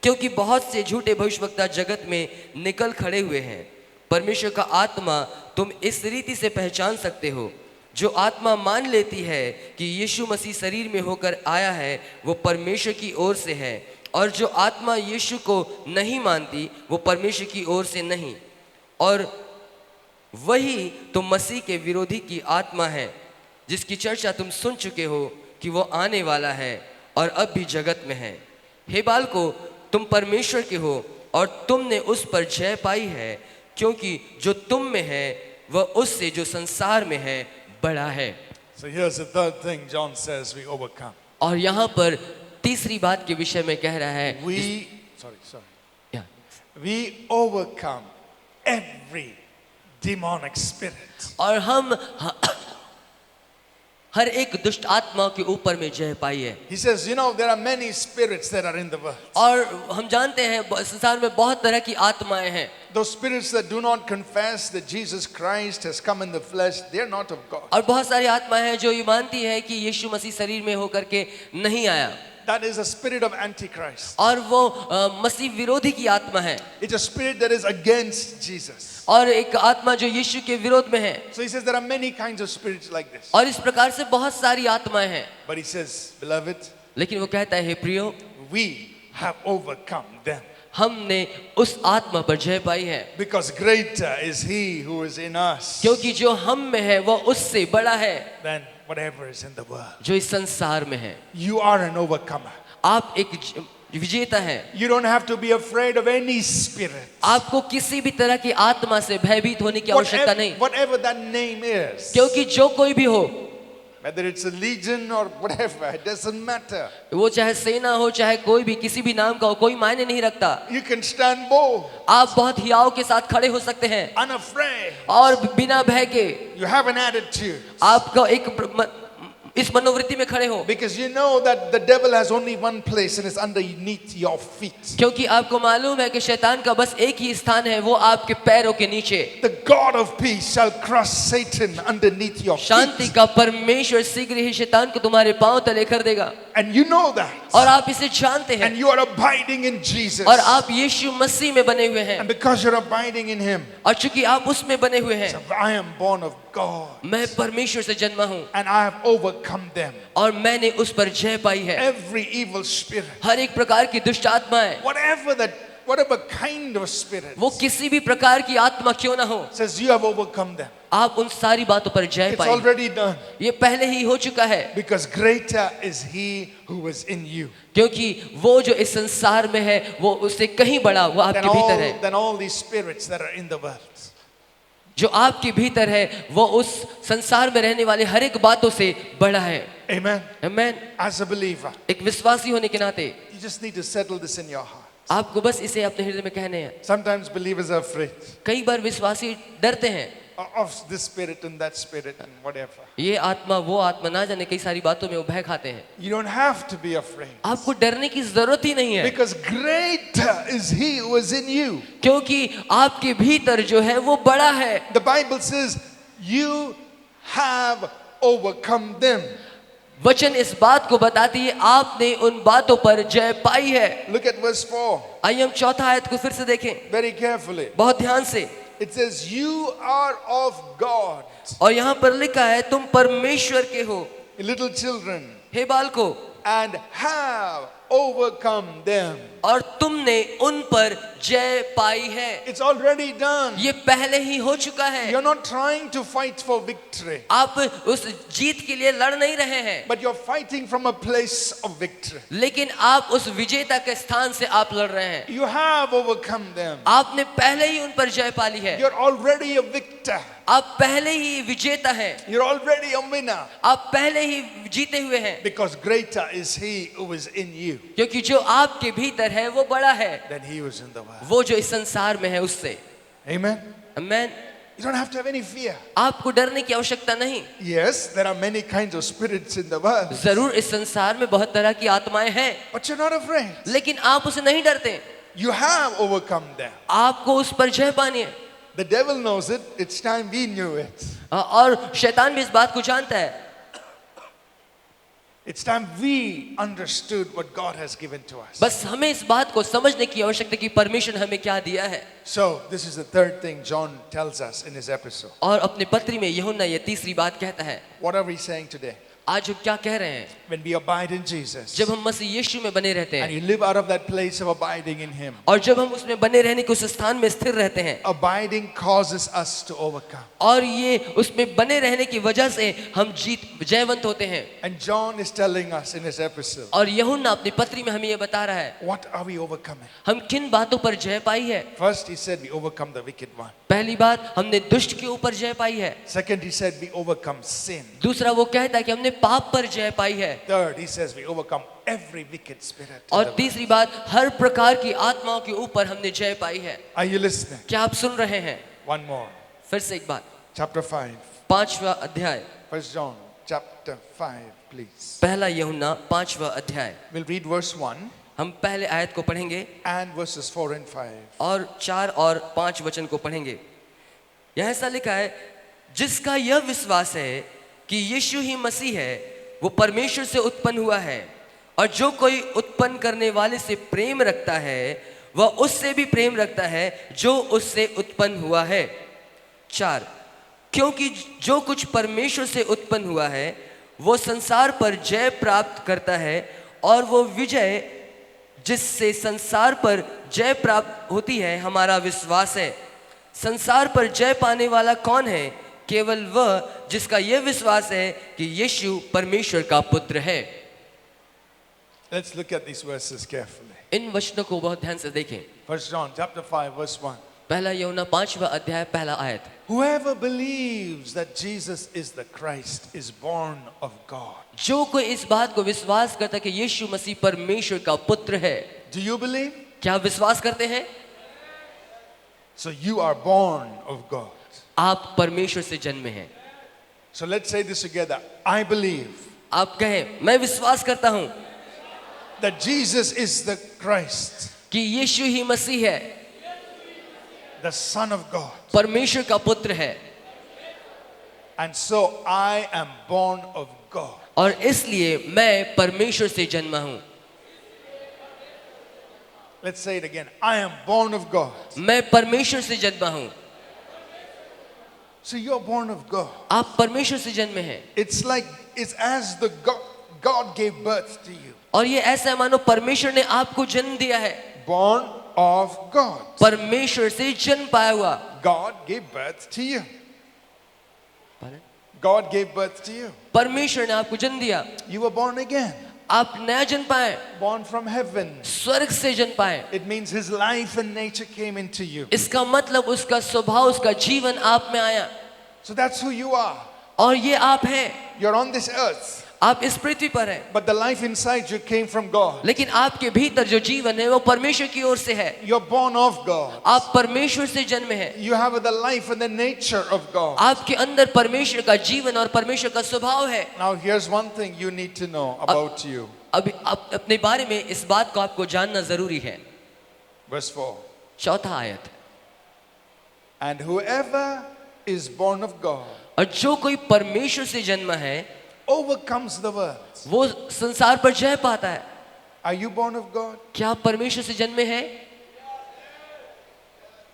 क्योंकि बहुत से झूठे भविष्यवक्ता जगत में निकल खड़े हुए हैं। परमेश्वर का आत्मा तुम इस रीति से पहचान सकते हो, जो आत्मा मान लेती है कि यीशु मसीह शरीर में होकर आया है वो परमेश्वर की ओर से है, और जो आत्मा यीशु को नहीं मानती वो परमेश्वर की ओर से नहीं। और वही तो मसीह के विरोधी की आत्मा है, जिसकी चर्चा तुम सुन चुके हो कि वो आने वाला है और अब भी जगत में है। हे बालको, तुम परमेश्वर के हो और तुमने उस पर जय पाई है, क्योंकि जो तुम में है वह उससे जो संसार में है बड़ा है। So here's the third thing John says we overcome. और यहाँ पर तीसरी बात के विषय में कह रहा है, We overcome every demonic spirit. और हम हर एक दुष्ट आत्मा के ऊपर में जय पाई है। He says, you know, there are many spirits that are in the world. और हम जानते हैं संसार में बहुत तरह की आत्माएं हैं। Those spirits that do not confess that Jesus Christ has come in the flesh, they are not of God. और बहुत सारी आत्माएं हैं जो ये मानती है कि यीशु मसीह शरीर में होकर के नहीं आया। That is a spirit of Antichrist. और वो मसीह विरोधी की आत्मा है। It's a spirit that is against Jesus. और एक आत्मा जो यीशु के विरोध में है। So he says there are many kinds of spirits like this. और इस प्रकार से बहुत सारी आत्माएं हैं। But he says, beloved, लेकिन वो कहता है, हे प्रियो, we have overcome them. हमने उस आत्मा पर जय पाई है, Because greater is he who is in us क्योंकि जो हम में है वो उससे बड़ा है than whatever is in the world. जो इस संसार में है। You are an overcomer. आप एक विजेता हैं। You don't have to be afraid of any spirit. आपको किसी भी तरह की आत्मा से भयभीत होने की आवश्यकता नहीं, Whatever that name is. क्योंकि जो कोई भी हो, Whether it's a legion or whatever, it doesn't matter. वो चाहे सेना हो चाहे कोई भी किसी भी नाम का हो, कोई मायने नहीं रखता। You can stand bold, आप बहुत हियाव के साथ खड़े हो सकते हैं unafraid. और बिना भय के। You have an attitude. आपका एक इस मनोवृत्ति में खड़े हो, Because you know that the devil has only one place and it's underneath your feet. क्योंकि आपको मालूम है कि शैतान का बस एक ही स्थान है, वो आपके पैरों के नीचे। The God of peace shall crush Satan underneath your Shanti feet. का परमेश्वर शीघ्र ही शैतान को तुम्हारे पांव तले कर देगा, And you know that. और आप इसे जानते हैं, And you are abiding in Jesus. और आप यीशु मसीह में बने हुए हैं, And because you're abiding in Him, और चूंकि आप उसमें बने हुए हैं, so I am born of God. मैं परमेश्वर से जन्मा हूँ And I have overcome them. और मैंने उस पर जय पाई है। Every evil spirit. हर एक प्रकार की दुष्ट आत्माएं, Whatever kind of spirit. वो किसी भी प्रकार की आत्मा क्यों ना हो, Says you have overcome them. आप उन सारी बातों पर जय It's पाई। already done. ये पहले ही हो चुका है, Because greater is He who is in you क्योंकि वो जो इस संसार में है वो उससे कहीं बड़ा वो आपके भीतर है। than all these spirits that are in the world. जो आपके भीतर है वो उस संसार में रहने वाले हर एक बातों से बड़ा है। Amen. आमीन। As a believer, एक विश्वासी होने के नाते you just need to settle this in your heart. आपको बस इसे अपने हृदय में कहने हैं। Sometimes believers are afraid कई बार विश्वासी डरते हैं, of this spirit and that spirit and whatever. ये आत्मा वो आत्मा, ना जाने कई सारी बातों में वो भय खाते हैं। You don't have to be afraid. आपको डरने की जरूरत ही नहीं है, Because greater is He who is in you. क्योंकि आपके भीतर जो है वो बड़ा है। The Bible says you have overcome them. वचन इस बात को बताती है आपने उन बातों पर जय पाई है। Look at verse 4 आइए हम चौथा आयत को फिर से देखें very carefully. बहुत ध्यान से। It says you are of God, और यहाँ पर लिखा है तुम परमेश्वर के हो, little children, hey BALCO, and have overcome them. और तुमने उन पर जय पाई है। It's already done. ये पहले ही हो चुका है। You're not trying to fight for victory, आप उस जीत के लिए लड़ नहीं रहे हैं, but you're fighting from a place of victory. लेकिन आप उस विजेता के स्थान से आप लड़ रहे हैं। You have overcome them. आपने पहले ही उन पर जय पाली है। You're already a victor. आप पहले ही विजेता हैं, You're already a winner. आप पहले ही जीते हुए हैं, Because greater is He who is in you क्योंकि जो आपके भीतर है वो बड़ा है, than He who is in the world. वो जो इस संसार में है उससे। Amen. आमीन। You don't have to have any fear. आपको डरने की आवश्यकता नहीं। Yes, there are many kinds of spirits in the world, जरूर इस संसार में बहुत तरह की आत्माएं हैं, but you're not afraid. लेकिन आप उसे नहीं डरते। You have overcome them. आपको उस पर जय पानी है। The devil knows it. It's time we knew it. और शैतान भी इस बात को जानता है। It's time we understood what God has given to us. बस हमें इस बात को समझने की आवश्यकता है कि परमेश्वर हमें क्या दिया है। So, this is the third thing John tells us in his epistle. और अपने पत्री में यूहन्ना ये तीसरी बात कहता है। What are we saying today? आज हम क्या कह रहे हैं? When we abide in Jesus जब हम मसीह यीशु में बने रहते and हैं, you live out of that place of abiding in Him, और जब हम उसमें बने रहने के उस स्थान में स्थिर रहते हैं, abiding causes us to overcome. और ये उसमें बने रहने की वजह से हम जयवंत होते हैं। And John is telling us in his epistle, और यूहन्ना अपनी पत्री में हमें ये बता रहा है what are we overcoming? हम किन बातों पर जय पाई है। First, he said we overcome the wicked one. पहली बात, हमने दुष्ट के ऊपर जय पाई है। Second, he said we overcome sin. दूसरा वो कहता है कि हमने पाप पर जय पाई है। Third, he says we overcome every wicked spirit. in the और world. तीसरी बात, हर प्रकार की आत्माओं के ऊपर हमने जय पाई है। Are you listening? क्या आप सुन रहे हैं? One more. फिर से एक बात, Chapter 5. 5वां अध्याय, 1 John chapter 5, please. पहला यूहन्ना 5वां अध्याय। We'll read verse 1 हम पहले आयत को पढ़ेंगे and verses 4 and 5. और 4 और 5 वचन को पढ़ेंगे। यह ऐसा लिखा है, जिसका यह विश्वास है कि यीशु ही मसीह है, वो परमेश्वर से उत्पन्न हुआ है, और जो कोई उत्पन्न करने वाले से प्रेम रखता है वह उससे भी प्रेम रखता है जो उससे उत्पन्न हुआ है। 4, क्योंकि जो कुछ परमेश्वर से उत्पन्न हुआ है वो संसार पर जय प्राप्त करता है, और वो विजय जिससे संसार पर जय प्राप्त होती है हमारा विश्वास है। संसार पर जय पाने वाला कौन है? केवल वह जिसका यह विश्वास है कि यीशु परमेश्वर का पुत्र है। Let's look at these verses carefully. इन वचनों को बहुत ध्यान से देखें। 1 John chapter 5 verse 1. पहला यूहन्ना 5वां अध्याय पहला आयत। Whoever believes that Jesus is the Christ is born of God. जो कोई इस बात को विश्वास करता है कि यीशु मसीह परमेश्वर का पुत्र है। Do you believe? क्या आप विश्वास करते हैं? So you are born of God. आप परमेश्वर से जन्मे हैं। So let's say this together. I believe आप कहें, मैं विश्वास करता हूं that Jesus is the Christ, कि यीशु ही मसीह है, the Son of God. परमेश्वर का पुत्र है, And so I am born of God. और इसलिए मैं परमेश्वर से जन्मा हूं। Let's say it again. I am born of God. मैं परमेश्वर से जन्मा हूं। So you're born of God. आप परमेश्वर से जन्मे हैं, It's as the God gave birth to you. और ये ऐसा है मानो परमेश्वर ने आपको जन्म दिया है। Born of God. परमेश्वर से जन्म पाया हुआ। God gave birth to you. God gave birth to you. परमेश्वर ने आपको जन्म दिया। You were born again. आप नया जन्म पाए, Born from heaven. स्वर्ग से जन्म पाए। It means his life and nature came into you. इसका मतलब उसका स्वभाव, उसका जीवन आप में आया, So that's who you are. और ये आप हैं। You're on this earth. आप इस पृथ्वी पर हैं, But the life inside you came from God. लेकिन आपके भीतर जो जीवन है वो परमेश्वर की ओर से है। You're born of God. आप परमेश्वर से जन्मे हैं। You have the life and the nature of God. आपके अंदर परमेश्वर का जीवन और परमेश्वर का स्वभाव है। Now here's one thing you need to know about you. अभी आप अपने बारे में इस बात को आपको जानना जरूरी है। Verse 4. चौथा आयत, And whoever is born of God और जो कोई परमेश्वर से जन्मा है overcomes the world. वो संसार पर जय पाता है। Are you born of God? क्या आप परमेश्वर से जन्मे हैं?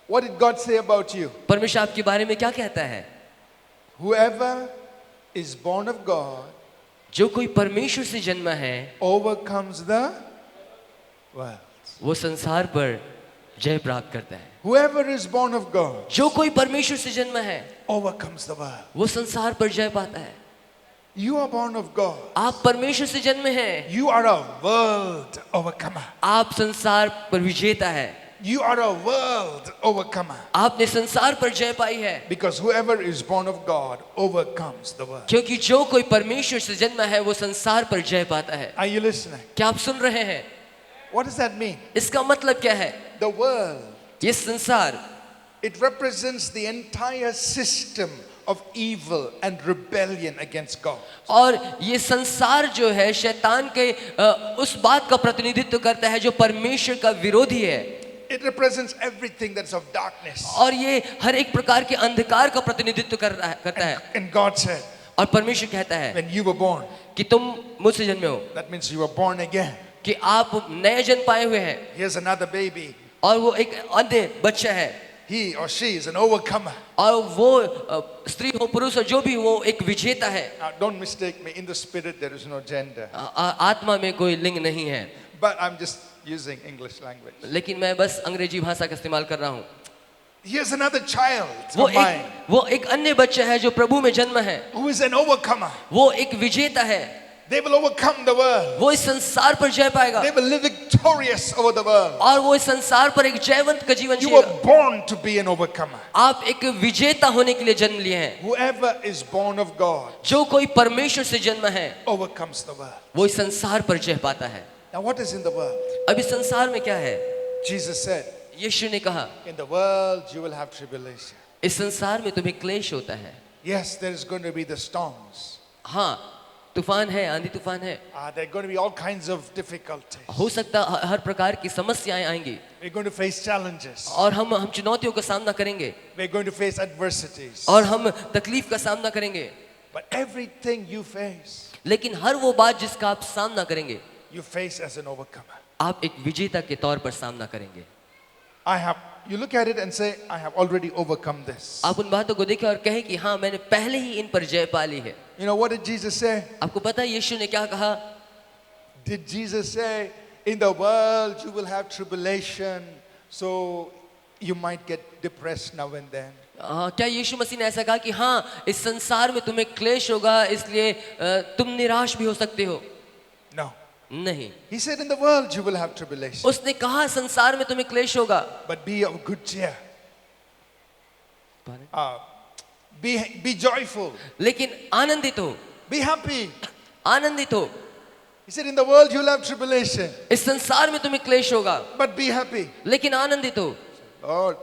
What did God say about you? परमेश्वर आपके बारे में क्या कहता है? Whoever is born of God जो कोई परमेश्वर से जन्मा है overcomes the world. वो संसार पर जय प्राप्त करता है। Whoever is born of God जो कोई परमेश्वर से जन्मा है overcomes the world. वो संसार पर जय पाता है। You are born of God. आप परमेश्वर से जन्मे हैं, You are a world overcomer. आप संसार पर विजेता है। You are a world overcomer. आपने संसार पर जय पाई है, Because whoever is born of God overcomes the world. क्योंकि जो कोई परमेश्वर से जन्मा है वो संसार पर जय पाता है। Are you listening? क्या आप सुन रहे हैं? What does that mean? इसका मतलब क्या है? The world, ये संसार, it represents the entire system of evil and rebellion against God. और ये संसार जो है शैतान के उस बात का प्रतिनिधित्व करता है जो परमेश्वर का विरोधी है। It represents everything that's of darkness. और ये हर एक प्रकार के अंधकार का प्रतिनिधित्व करता है। And God said, और परमेश्वर कहता है when you were born, कि तुम मुझसे जन्मे हो, that means you were born again. कि आप नए जन्म पाए हुए हैं, Here's another baby. और वो एक अंधे बच्चा है, He or she is an overcomer. और वो स्त्री हो पुरुष हो जो भी, वो एक विजेता है। Now, don't mistake me. In the spirit, there is no gender. आत्मा में कोई लिंग नहीं है, But I'm just using English language. लेकिन मैं बस अंग्रेजी भाषा का इस्तेमाल कर रहा हूँ। Here's another child वो of mine एक अन्य बच्चा है जो प्रभु में जन्म है, who is an overcomer. वो एक विजेता है, They will overcome the world. वो इस संसार पर जय पाएगा, They will live victorious over the world. और वो इस संसार पर एक जयवंत का जीवन You were जिएगा। born to be an overcomer. आप एक विजेता होने के लिए जन्म लिए हैं। Whoever is born of God जो कोई परमेश्वर से जन्म है overcomes the world. वो इस संसार पर जय पाता है। Now, what is in the world? अब इस संसार में क्या है? Jesus said, यीशु ने कहा, in the world you will have tribulation. इस संसार में तुम्हें क्लेश होता है। Yes, there is going to be the storms. हाँ, तूफान है, आंधी तूफान है, There are going to be all kinds of difficulties. हो सकता हर प्रकार की समस्याएं आएंगी, We're going to face challenges. और हम चुनौतियों का सामना करेंगे, We're going to face adversities. और हम तकलीफ का सामना करेंगे। But everything you face, लेकिन हर वो बात जिसका आप सामना करेंगे, you face as an overcomer. आप एक विजेता के तौर पर सामना करेंगे। You look at it and say, I have already overcome this. आप उन बातों को देखें और कहें कि हाँ, मैंने पहले ही इन पर जय पा ली है। You know, what did Jesus say? आपको पता है यीशु ने क्या कहा? Did Jesus say, in the world you will have tribulation, so you might get depressed now and then? क्या यीशु मसीह ने ऐसा कहा कि हाँ, इस संसार में तुम्हें क्लेश होगा, इसलिए तुम निराश भी हो सकते हो? No. नहीं, He said, in the world you will have tribulation, उसने कहा संसार में तुम्हें क्लेश होगा, but be of good cheer. Be joyful. लेकिन आनंदित हो, Be happy. आनंदित हो। He said, in the world you'll have tribulation, इस संसार में तुम्हें क्लेश होगा, but be happy. लेकिन आनंदित हो। Lord,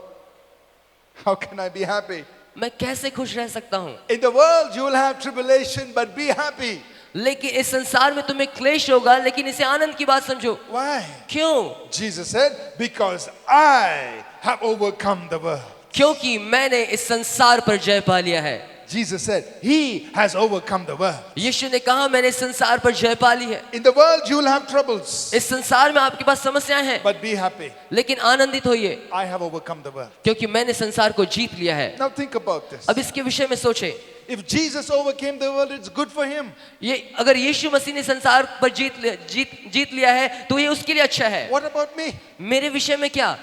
how can I be happy? मैं कैसे खुश रह सकता हूँ? In the world you will have tribulation, but be happy. लेकिन इस संसार में तुम्हें क्लेश होगा, लेकिन इसे आनंद की बात समझो। Why? क्यों? Jesus said, because I have overcome the world. क्योंकि मैंने इस संसार पर जय पा लिया है। Jesus said, He has overcome the world. यीशु ने कहा मैंने इस संसार पर जय पा ली है। In the world you will have troubles, इस संसार में आपके पास समस्याएं हैं, but be happy. लेकिन आनंदित होइए, I have overcome the world. क्योंकि मैंने संसार को जीत लिया है। Now think about this. अब इसके विषय में सोचें, If Jesus overcame the world, it's good for him. ये अगर यीशु मसीह ने संसार पर जीत लिया है तो ये उसके लिए अच्छा है। What about me? मेरे विषय में क्या?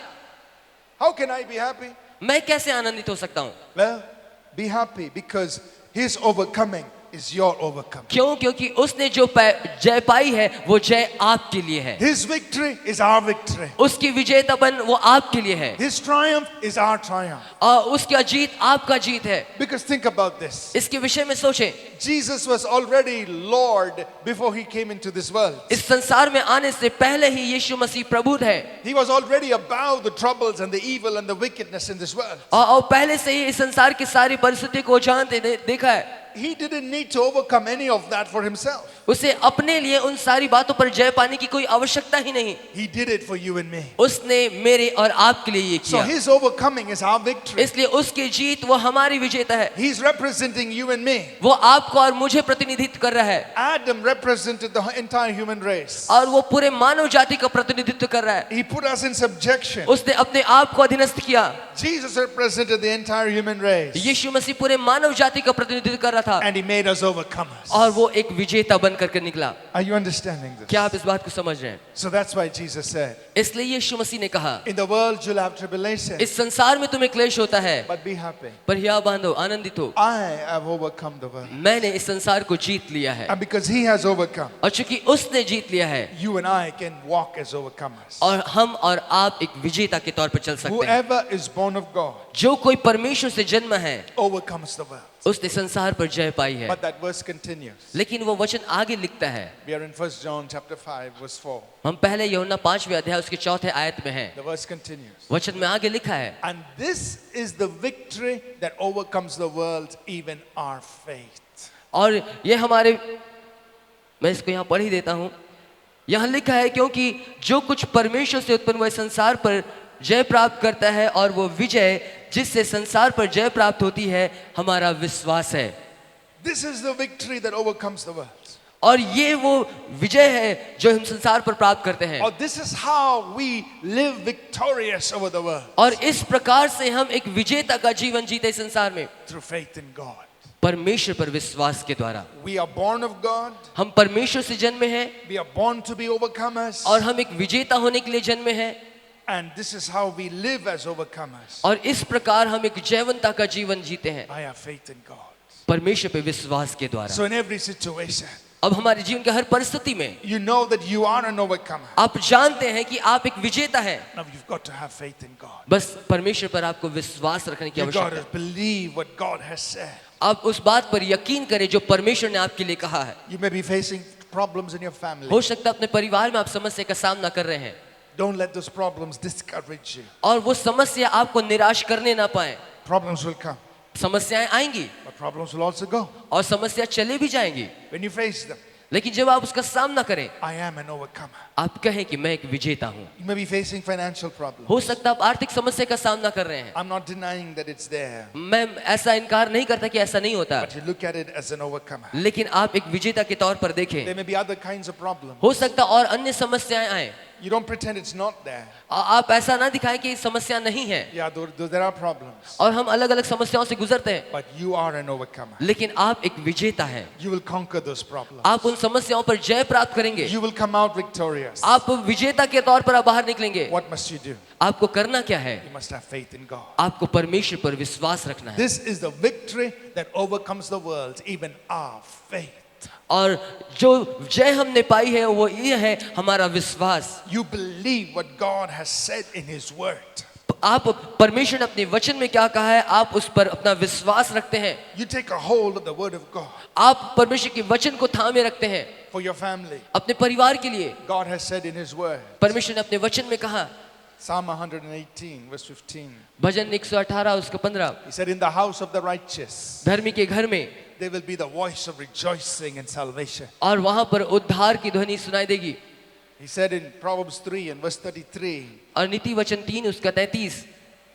How can I be happy? मैं कैसे आनंदित हो सकता हूँ? Well, be happy because his overcoming is your overcoming. क्यों? क्योंकि उसने जो जय पाई है वो जय आपके लिए है। His victory is our victory. उसकी विजेतापन वो आपके लिए है, His triumph is our triumph. और उसका जीत आपका जीत है। Because think about this. इसके विषय में सोचें, Jesus was already Lord before he came into this world. इस संसार में आने से पहले ही यीशु मसीह प्रभु है, He was already above the troubles and the evil and the wickedness in this world. और पहले से ही इस संसार की सारी परिस्थिति को जानते देखा है। He didn't need to overcome any of that for himself. उसे अपने लिए उन सारी बातों पर जय पाने की कोई आवश्यकता ही नहीं। He did it for you and me. उसने मेरे और आपके लिए ये So किया, his overcoming is our victory. इसलिए उसकी जीत वो हमारी विजेता है। He's representing you and me. वो आपको और मुझे प्रतिनिधित्व कर रहा है, Adam represented the entire human race. और वो पूरे मानव जाति का प्रतिनिधित्व कर रहा है। He put us in subjection. उसने अपने आप को अधीनस्थ किया। Jesus represented the entire human race. यीशु मसीह पूरे मानव जाति का प्रतिनिधित्व कर रहा था, And he made us overcomers. और वो एक विजेता बनकर के निकला। Are you understanding this? क्या आप इस बात को समझ रहे हैं? So that's why Jesus said, इसलिए यीशु मसीह ने कहा, in the world you'll have tribulation, इस संसार में तुम्हें क्लेश होता है, but be happy. पर हिया बांधो, आनंदित हो, I have overcome the world. मैंने इस संसार को जीत लिया है। And because he has overcome, और चूंकि उसने जीत लिया है, you and I can walk as overcomers. और हम और आप एक विजेता के तौर पर चल सकते हैं। Whoever is born of God जो कोई परमेश्वर से जन्म है overcomes the world. उसने संसार पर जय पाई है। But that verse continues. लेकिन वो वचन आगे लिखता है, We are in 1 John chapter 5 verse 4. हम पहले यूहन्ना 5वें अध्याय उसके 4थे आयत में हैं। The verse continues. वचन में आगे लिखा है, And this is the victory that overcomes the world, even our faith. और ये हमारे, मैं इसको यहाँ पढ़ ही देता हूँ। यहाँ लिखा है, क्योंकि जो कुछ परमेश्वर से उत्पन्न हुए संसार पर जय प्राप्त करता है, और वो विजय जिससे संसार पर जय प्राप्त होती है हमारा विश्वास है। This is the victory that overcomes the world. और ये वो विजय है जो हम संसार पर प्राप्त करते हैं, Or this is how we live victorious over the world, और इस प्रकार से हम एक विजेता का जीवन जीते संसार में, through faith in God. परमेश्वर पर विश्वास के द्वारा। We are born of God. हम परमेश्वर से जन्मे हैं, We are born to be overcomers. और हम एक विजेता होने के लिए जन्मे हैं, And this is how we live as overcomers. और इस प्रकार हम एक जयवंता का जीवन जीते हैं By our faith in God. परमेश्वर पे विश्वास के द्वारा। So in every situation, अब हमारे जीवन के हर परिस्थिति में you know that you are an overcomer. आप जानते हैं कि आप एक विजेता हैं, Now you've got to have faith in God. बस परमेश्वर पर आपको विश्वास रखने की You've got आवश्यकता to है। believe what God has said. आप उस बात पर यकीन करें जो परमेश्वर ने आपके लिए कहा है। You may be facing problems in your family. हो सकता है अपने परिवार में आप समस्या का सामना कर रहे हैं, Don't let those problems discourage you. और वो समस्या आपको निराश करने ना पाए। Problems will come, समस्याएं आएंगी but problems will also go. और समस्या चले भी जाएंगी, When you face them, लेकिन जब आप उसका सामना करें, I am an overcomer. आप कहें कि मैं एक विजेता हूँ। You may be facing financial problems. हो सकता है आप आर्थिक समस्या का सामना कर रहे हैं, I'm not denying that it's there, मैं ऐसा इनकार नहीं करता कि ऐसा नहीं होता, but you look at it as an overcomer. लेकिन आप एक विजेता के तौर पर देखें। There may be other kinds of problems. हो सकता और अन्य समस्याएं आए, You don't pretend it's not there. आप ऐसा ना दिखाएं कि समस्या नहीं है, Yeah, there are problems, और हम अलग अलग समस्याओं से गुजरते हैं, but you are an overcomer. लेकिन आप एक विजेता हैं। You will conquer those problems. आप उन समस्याओं पर जय प्राप्त करेंगे, You will come out victorious. आप विजेता के तौर पर आप बाहर निकलेंगे। What must you do? आपको करना क्या है? You must have faith in God. आपको परमेश्वर पर विश्वास रखना है, This is the victory that overcomes the world, even our faith. और जो जय हमने पाई है वो ये है हमारा विश्वास। You believe what God has said in His Word. आप परमेश्वर ने अपने वचन में क्या कहा है, आप उस पर अपना विश्वास रखते हैं। You take a hold of the Word of God आप परमेश्वर के वचन को थामे रखते हैं for your family. अपने परिवार के लिए। God has said in His Word. परमेश्वर ने अपने वचन में कहा, Psalm 118 verse 15. भजन 118 उसका 15, He said, in the house of the righteous धर्मी के घर में there will be the voice of rejoicing and salvation. और वहां पर उद्धार की ध्वनि सुनाई देगी। He said in Proverbs 3 and verse 33, और नीति वचन 3 उसका 33,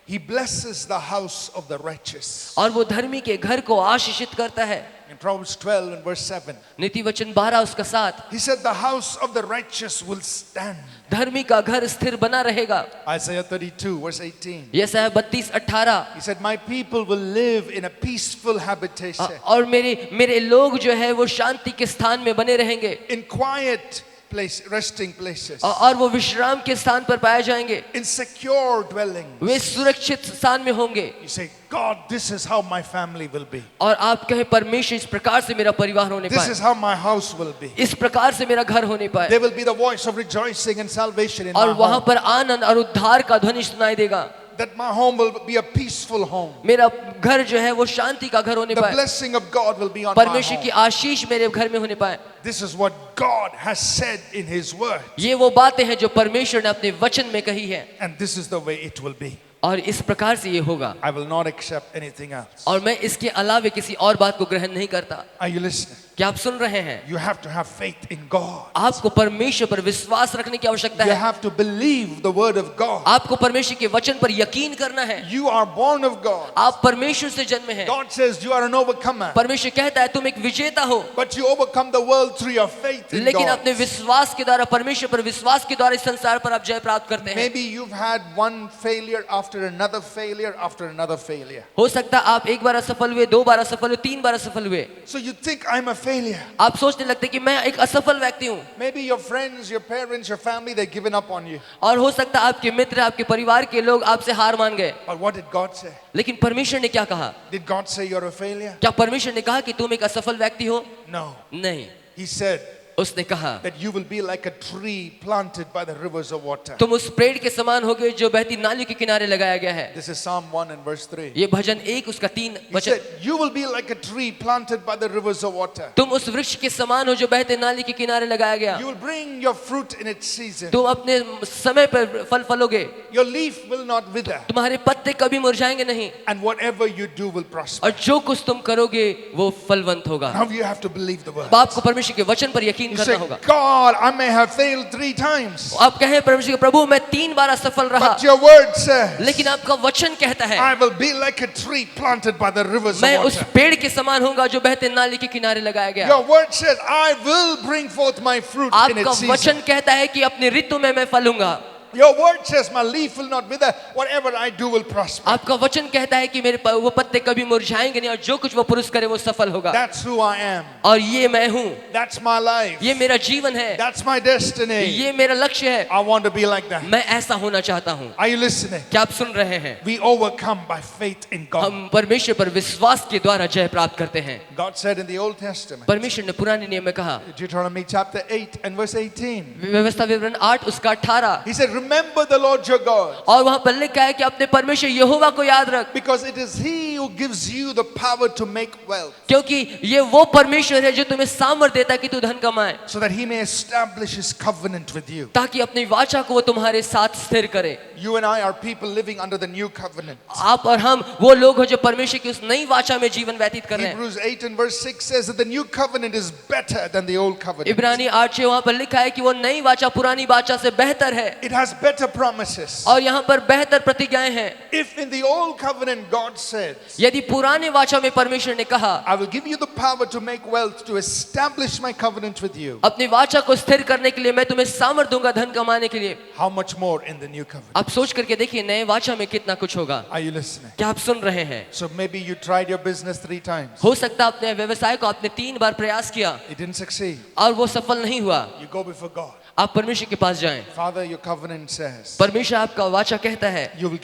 He blesses the house of the righteous. और वो धर्मी के घर को आशीषित करता है। In Proverbs 12 and verse 7, नीति वचन 12 उसका 7, He said the house of the righteous will stand. धर्मी का घर स्थिर बना रहेगा। Isaiah 32 verse 18, यशायाह 32:18, He said, My people will live in a peaceful habitation, और मेरे लोग जो है वो शांति के स्थान में बने रहेंगे, in quiet place, resting places, और वो विश्राम के स्थान पर पाए जाएंगे, in secure dwellings. वे सुरक्षित स्थान में होंगे। You say, God, this is how my family will be. और आप कहें परमेश्वर इस प्रकार से मेरा परिवार होने This पाए, is how my house will be. इस प्रकार से मेरा घर होने पाए, There will be the voice of rejoicing and salvation in और my वहां home. पर आनंद और उद्धार का ध्वनि सुनाई देगा। That my home will be a peaceful home. मेरा घर जो है वो शांति का घर होने The पाए, blessing of God will be on my परमेश्वर की home. आशीष मेरे घर में होने पाए। This is what God has said in His word. ये वो बातें हैं जो परमेश्वर ने अपने वचन में कही है, And this is the way it will be. और इस प्रकार से ये होगा, I will not accept anything else. और मैं इसके अलावे किसी और बात को ग्रहण नहीं करता। Are you listening? क्या आप सुन रहे हैं? You have to have faith in God. आपको परमेश्वर पर विश्वास रखने की आवश्यकता You है। have to believe the word of God. आपको परमेश्वर के वचन पर यकीन करना है। You are born of God. आप परमेश्वर से जन्मे हैं। God says you are an overcomer. परमेश्वर कहता है तुम एक विजेता हो, But you overcome the world through your faith in लेकिन God. अपने विश्वास के द्वारा, परमेश्वर पर विश्वास के द्वारा इस संसार पर आप जय प्राप्त करते हैं। Maybe you've had one failure after another failure after another failure. हो सकता है आप एक बार असफल हुए, 2 बार असफल हुए, 3 बार असफल हुए। So you think I'm a failure. आप सोचने लगते कि मैं एक असफल व्यक्ति हूँ, Maybe your friends, your parents, your family, they've given up on you. और हो सकता है आपके मित्र, आपके परिवार के लोग आपसे हार मान गए। But what did God say? लेकिन परमेश्वर ने क्या कहा? Did God say you're a failure? क्या परमेश्वर ने कहा कि तुम एक असफल व्यक्ति हो? No. नहीं, He said उसने कहा that you will be like a tree planted by the rivers of water. तुम उस पेड़ के समान होगे जो बहती नालियों के किनारे लगाया गया है। This is Psalm 1 and verse 3. ये भजन 1 उसका 3 He वचन। said, you will be like a tree planted by the rivers of water. तुम उस वृक्ष के समान हो जो बहते नाली के किनारे लगाया गया। You will bring your fruit in its season. तुम अपने समय पर फल फलोगे, Your leaf will not wither. तुम्हारे पत्ते कभी मुरझाएंगे नहीं, And whatever you do will prosper. और जो कुछ तुम करोगे वो फलवंत होगा। Now you have to believe the word. अब आपको परमेश्वर के वचन पर यकीन You करना say, होगा। God, I may have failed 3 times. आप कहें परमेश्वर के प्रभु मैं 3 बार असफल रहा, But your word says, लेकिन आपका वचन कहता है I will be like a tree planted by the rivers मैं of उस water. पेड़ के समान होगा जो बहते नाली के किनारे लगाया गया। Your word says, I will bring forth my fruit in आपका its season. वचन कहता है कि अपने ऋतु में मैं फलूंगा। Your word says, my leaf will not wither. Whatever I do will prosper. आपका वचन कहता है कि वो पत्ते कभी मुरझाएंगे नहीं, और जो कुछ वो पुरुष करे वो सफल होगा। That's who I am. और ये मैं हूँ, That's my life. ये मेरा जीवन है, That's my destiny. ये मेरा लक्ष्य है। I want to be like that. मैं ऐसा होना चाहता हूँ। Are you listening? क्या आप सुन रहे हैं? We overcome by faith in God. हम परमेश्वर पर विश्वास के द्वारा जय प्राप्त करते हैं। God said in the Old Testament, परमेश्वर ने पुराने नियम में कहा, Deuteronomy chapter 8 and verse 18. व्यवस्था विवरण 8 उसका 18, He said, remember the Lord your God, और वहां पर लिखा है कि अपने परमेश्वर यहोवा को याद रख, because it is He who gives you the power to make wealth, क्योंकि ये वो परमेश्वर है जो तुम्हें सामर्थ्य देता है कि तू धन कमाए, so that He may establish His covenant with you. ताकि अपनी वाचा को वो तुम्हारे साथ स्थिर करे। You and I are people living under the new covenant. आप और हम वो लोग हैं जो परमेश्वर की उस नई वाचा में जीवन व्यतीत कर रहे हैं। Hebrews 8 and verse 6 says that the new covenant is better than the old covenant. इब्रानी 8:6 वहां पर लिखा है कि वो नई वाचा पुरानी वाचा से बेहतर है, It has better promises. और यहाँ पर बेहतर प्रतिज्ञाएं हैं। If in the old covenant God said, यदि पुराने वाचा में परमेश्वर ने कहा I will give you the power to make wealth, to establish my covenant with you, अपनी वाचा को स्थिर करने के लिए मैं तुम्हें सामर्थ्य दूंगा धन कमाने के लिए, how much more in the new covenant? आप सोच करके देखिए नए वाचा में कितना कुछ होगा। Are you listening? क्या आप सुन रहे हैं? So maybe you tried your business 3 times. हो सकता है अपने व्यवसाय को आपने 3 बार प्रयास किया It didn't succeed. और वो सफल नहीं हुआ। You go before God. आप परमेश्वर के पास जाएं। Father, your covenant says, परमेश्वर आपका वाचा कहता है you'll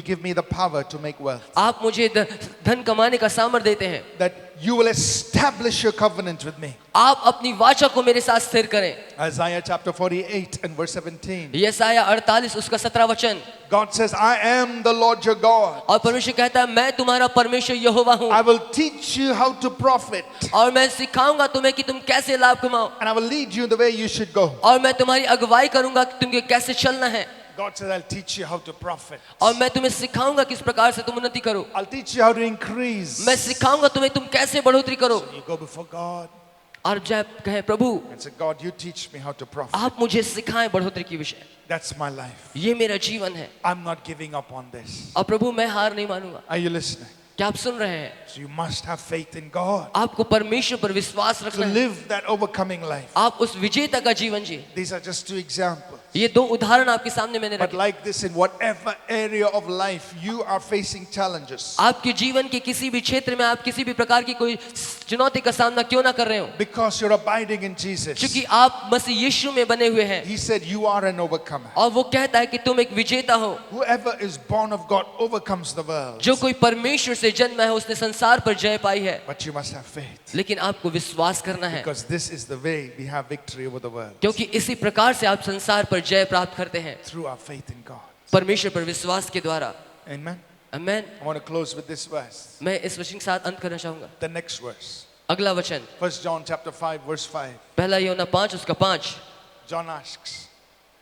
give me the power to make wealth. आप मुझे धन कमाने का सामर्थ्य देते हैं, That you will establish your covenant with me. आप अपनी वाचा को मेरे साथ स्थिर करें। Isaiah chapter 48 and verse 17. यशायाह 48 उसका 17 वचन, God says, I am the Lord your God. और परमेश्वर कहता है मैं तुम्हारा परमेश्वर यहोवा हूँ, I will teach you how to profit, और मैं सिखाऊंगा तुम्हें कि तुम कैसे लाभ कमाओ, and I will lead you in the way you should go. और मैं तुम्हारी अगुवाई करूंगा कि तुम्हें कैसे चलना है। God says, I'll teach you how to profit. और मैं तुम्हें सिखाऊंगा किस प्रकार से तुम उन्नति करो, I'll teach you how to increase. मैं सिखाऊंगा तुम्हें तुम कैसे बढ़ोतरी करो। So you go before God और जब कहे प्रभु and say, God, you teach me how to profit. आप मुझे सिखाएं बढ़ोतरी की विषय, That's my life. ये मेरा जीवन है। I'm not giving up on this. और प्रभु मैं हार नहीं मानूंगा। Are you listening? क्या आप सुन रहे हैं? So you must have faith in God आपको परमेश्वर पर विश्वास to रखना है। live that overcoming life. आप उस विजेता का जीवन जिए। These are just two examples. ये दो उदाहरण आपके सामने मैंने But रखे। like this, in whatever area of life you are facing challenges, आपके जीवन के किसी भी क्षेत्र में आप किसी भी प्रकार की कोई चुनौती का सामना क्यों ना कर रहे हो, because you're abiding in Jesus, क्योंकि आप मसीह यीशु में बने हुए हैं He said you are an overcomer. और वो कहता है कि तुम एक विजेता हो। Whoever is born of God overcomes the world. जो कोई परमेश्वर से जन्मा है उसने संसार पर जय पाई है, But you must have faith, लेकिन आपको विश्वास करना है, because this is the way we have victory over the world, क्योंकि इसी प्रकार से आप संसार पर जय प्राप्त करते हैं through our faith in God. परमेश्वर पर विश्वास के द्वारा। Amen. आमीन। I want to close with this verse. मैं इस वचन के साथ अंत करना चाहूंगा। The next verse. अगला वचन 1 John chapter 5 verse 5. पहला यूहन्ना 5 उसका 5। John asks,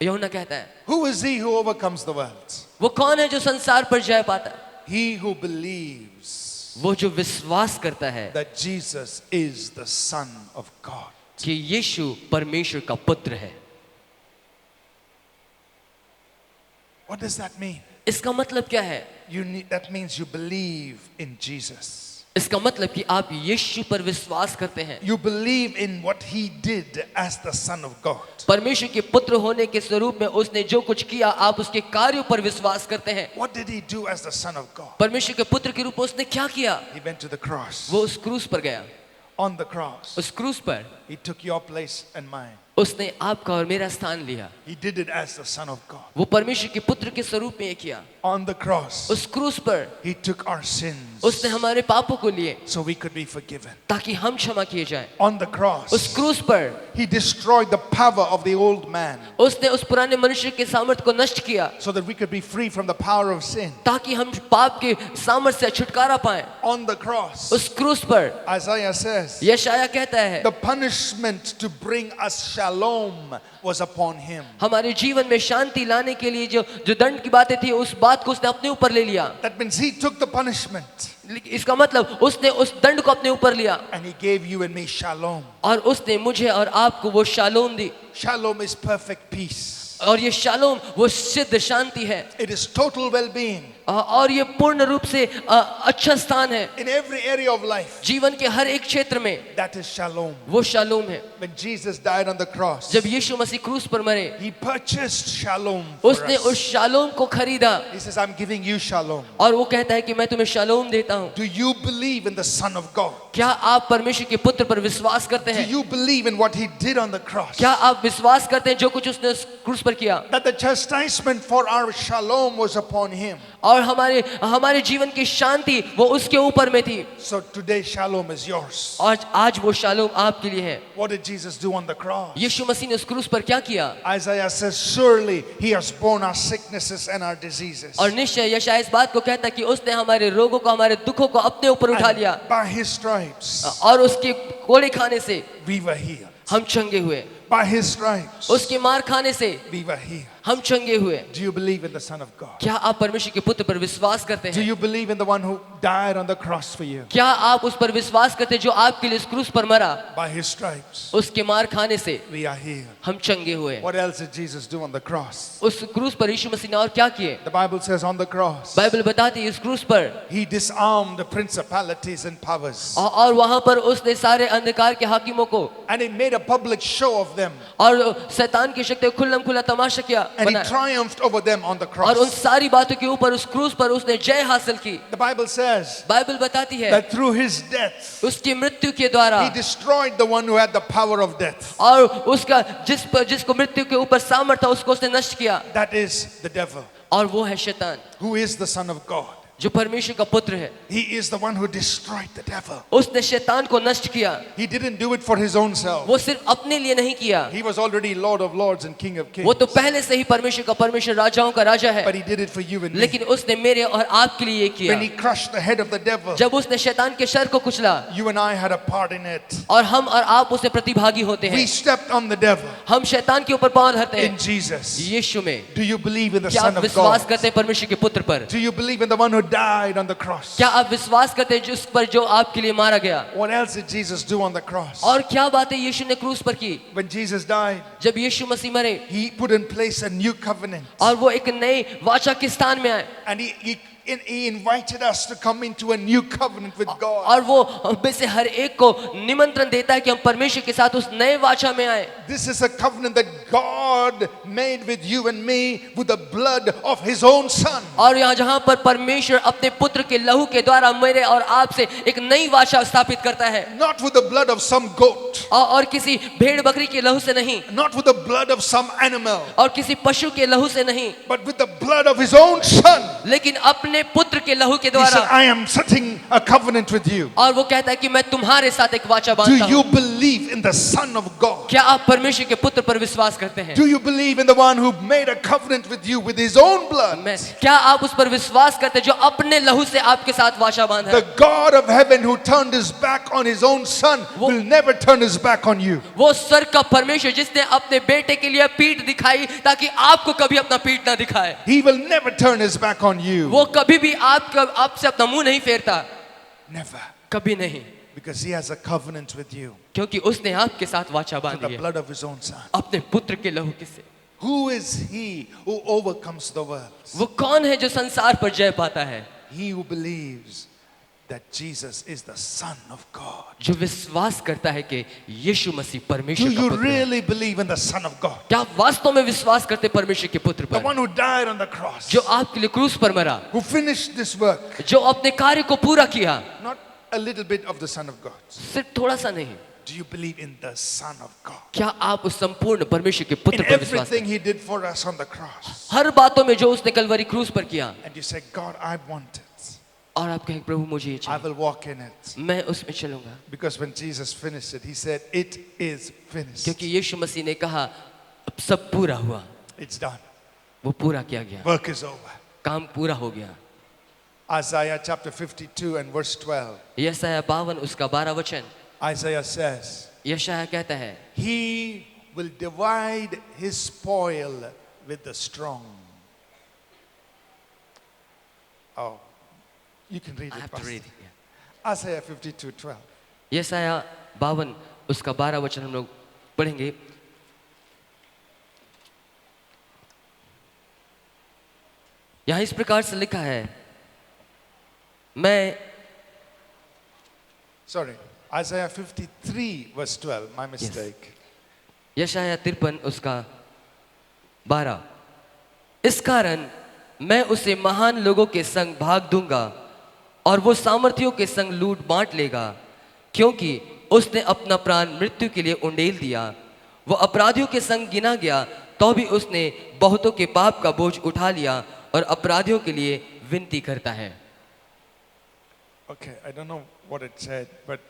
यूहन्ना कहता है, who is he who overcomes the world? वो कौन है जो संसार पर जय पाता है? He who believes वो जो विश्वास करता है that Jesus is the Son of God. कि यीशु परमेश्वर का पुत्र है। What does that mean? इसका मतलब क्या है? That means you believe in Jesus. इसका मतलब कि आप यीशु पर विश्वास करते हैं। You believe in what he did as the Son of God. परमेश्वर के पुत्र होने के स्वरूप में उसने जो कुछ किया आप उसके कार्यों पर विश्वास करते हैं। What did he do as the Son of God? परमेश्वर के पुत्र के रूप में उसने क्या किया? He went to the cross. वो उस क्रूस पर गया। On the cross, उस क्रूस पर he took your place and mine. उसने आपका और मेरा स्थान लिया। He did it as the Son of God. वो परमेश्वर के पुत्र के स्वरूप में ये किया। On the cross, उस क्रूस पर he took our sins उसने हमारे पापों को लिए so we could be forgiven. ताकि हम क्षमा किए जाएं। On the cross, उस क्रूस पर he destroyed the power of the old man उसने उस पुराने मनुष्य के सामर्थ्य को नष्ट किया so that we could be free from the power of sin. ताकि हम पाप के सामर्थ्य से छुटकारा पाएं। On the cross, उस क्रूस पर Isaiah says, यशायाह कहता है the punishment to bring us shalom was upon him. हमारे जीवन में शांति लाने के लिए जो दंड की बातें थी उस बात को उसने अपने ऊपर ले लिया। That means he took the punishment इसका मतलब उसने उस दंड को अपने ऊपर लिया and he gave you and me shalom. और उसने मुझे और आपको वो shalom the. Shalom is perfect peace. और ये शालोम वो सिद्ध शांति है It is total well-being और ये पूर्ण रूप से अच्छा स्थान है in every area of life. जीवन के हर एक क्षेत्र में। That is shalom. वो शालोम है। When Jesus died on the cross, जब यीशु मसीह क्रूस पर मरे he purchased shalom for उसने उस us. शालोम को खरीदा He says, I'm giving you shalom. और वो कहता है कि मैं तुम्हें शालोम देता हूँ। Do you believe in the Son of God? क्या आप परमेश्वर के पुत्र पर विश्वास करते Do हैं? you believe in what he did on the cross? क्या आप विश्वास करते हैं जो कुछ उसने उस क्रूस पर किया That the chastisement for our shalom was upon him. और हमारे जीवन की शांति वो उसके ऊपर में थी। So today shalom is yours. आज वो शालोम आपके लिए है। What did Jesus do on the cross? यीशु मसीह ने उस क्रूस पर क्या किया? Isaiah says, surely he has borne our sicknesses and our diseases. और निश्चय यशायाह इस बात को कहता है कि उसने हमारे रोगों को हमारे दुखों को अपने ऊपर उठा लिया And by his stripes और उसके कोड़े खाने से we were healed. हम चंगे हुए। By his stripes उसके मार खाने से we were healed. हम चंगे हुए। Do you believe in the Son of God? क्या आप परमेश्वर के पुत्र पर विश्वास करते Do हैं? you believe in the one who died on the cross for you? क्या आप उस पर विश्वास करते हैं जो आपके लिए इस क्रूस पर मरा? By his stripes उसके मार खाने से we are healed. हम चंगे हुए। What else did Jesus do on the cross? उस क्रूस पर यीशु मसीह ने और क्या किए? The Bible says on the cross Bible बताती है इस क्रूस पर he disarmed the principalities and powers और वहां पर उसने सारे अंधकार के हाकिमों को and he made a public show of them और शैतान की शक्ति खुल्लम खुल्ला तमाशा किया and he बनाया triumphed over them on the और उन cross. सारी बातों के ऊपर उस क्रूस पर उसने जय हासिल की। The Bible says बाइबल बताती है that through his death उसकी मृत्यु के द्वारा he destroyed the one who had the power of death. और उसका जिसको मृत्यु के ऊपर सामर्थ था उसको उसने नष्ट किया That is the devil, और वो है शैतान who is the Son of God. जो परमेश्वर का पुत्र है, He is the one who destroyed the devil. उसने शैतान को नष्ट किया। He didn't do it for his own self. वो सिर्फ अपने लिए नहीं किया, He was already Lord of Lords and King of वो Kings. तो पहले से ही परमेश्वर का परमेश्वर, राजाओं का राजा है, But he did it for you and me. लेकिन उसने मेरे और आपके लिए ये किया। When he crushed the head of the devil, जब उसने शैतान के सर को कुचला, you and I had a part in it. और हम और आप उससे प्रतिभागी होते We हैं। stepped on the devil हम शैतान के ऊपर पांव धरते in हैं Jesus. यीशु में। Do you believe in the क्या Son आप of विश्वास God? करते हैं परमेश्वर के पुत्र पर? Do you believe in the one who died on the cross? क्या आप विश्वास करते हैं जिस पर जो आपके लिए मारा गया? What else did Jesus do on the cross? और क्या बातें यीशु ने क्रूस पर की? When Jesus died, जब यीशु मसीह मरे he put in place a new covenant. और वो एक नई वाचा के स्थान में आए, And he invited us to come into a new covenant with God. और वो हम में से हर एक को निमंत्रण देता है कि हम परमेश्वर के साथ उस नए वाचा में आए। This is a covenant that God made with you and me with the blood of his own son. और यहाँ जहाँ पर परमेश्वर अपने पुत्र के लहू के द्वारा मेरे और आपसे एक नई वाचा स्थापित करता है, Not with the blood of some goat, और किसी भेड़ बकरी के लहू से नहीं, not with the blood of some animal, और किसी पशु के लहू से नहीं, but with the blood of his own son. लेकिन अपने पुत्र के लहू के He said, द्वारा। I am setting a covenant with you. और वो कहता है कि मैं तुम्हारे साथ एक वाचा Do बांधता you हूँ। believe in the Son of God? क्या आप परमेश्वर के पुत्र पर विश्वास करते हैं? Do you believe in the one who made a covenant with you with his own blood? क्या आप उस पर विश्वास करते हैं जो अपने लहू से आपके साथ वाचा बांधा है? The God of heaven who turned his back on his own son will never turn his back on you. वो स्वर्ग का परमेश्वर जिसने अपने बेटे के लिए पीठ दिखाई ताकि आपको कभी अपना पीठ ना दिखाए, He will never turn his back on you. वो कभी भी आपसे अपना मुंह नहीं फेरता, Never. कभी नहीं, Because he has a covenant with you क्योंकि उसने आपके साथ वाचा with बांधी the है blood of his own son. अपने पुत्र के लहू के से। Who is he who overcomes the world? वो कौन है जो संसार पर जय पाता है? He who believes that Jesus is the Son of God. जो विश्वास करता है कि यीशु मसीह Do परमेश्वर का you पुत्र है। really believe in the Son of God? क्या आप वास्तव में विश्वास करते हैं परमेश्वर के पुत्र The पर, one who died on the cross, जो आपके लिए क्रूस पर मरा, who finished this work. जो अपने कार्य को पूरा किया, Not a little bit of the Son of God. सिर्फ थोड़ा सा नहीं। Do you believe in the Son of God? क्या आप उस संपूर्ण परमेश्वर के पुत्र In पर विश्वास everything करते he did for us on the cross. हैं? हर बातों में जो उसने कलवरी क्रूस पर किया, And you say, God, I want it. और आप कहें प्रभु मुझे ये I चाहिए, will walk in it. मैं उसमें चलूंगा। Because when Jesus finished it, he said, it is finished. क्योंकि यीशु मसीह ने कहा अब सब पूरा हुआ, It's done. वो पूरा किया गया, Work is over. काम पूरा हो गया। Isaiah chapter 52 and verse 12. यशायाह 52 उसका 12 वचन, Isaiah says, यशायाह कहता है, he will divide his spoil with the strong. Oh, you can read I it. have to Pastor. read it, yeah. Isaiah 52:12. यशायाह 52 उसका 12 वचन हम लोग पढ़ेंगे। यहाँ इस प्रकार से लिखा है, मैं Sorry, Isaiah 53 verse 12. My mistake. यशायाह 53 उसका 12, इस कारण मैं उसे महान लोगों के संग भाग दूंगा और वो सामर्थियों के संग लूट बांट लेगा, क्योंकि उसने अपना प्राण मृत्यु के लिए उंडेल दिया। वो अपराधियों के संग गिना गया तो भी उसने बहुतों के पाप का बोझ उठा लिया और अपराधियों के लिए विनती करता है। Okay, I don't know what it said, but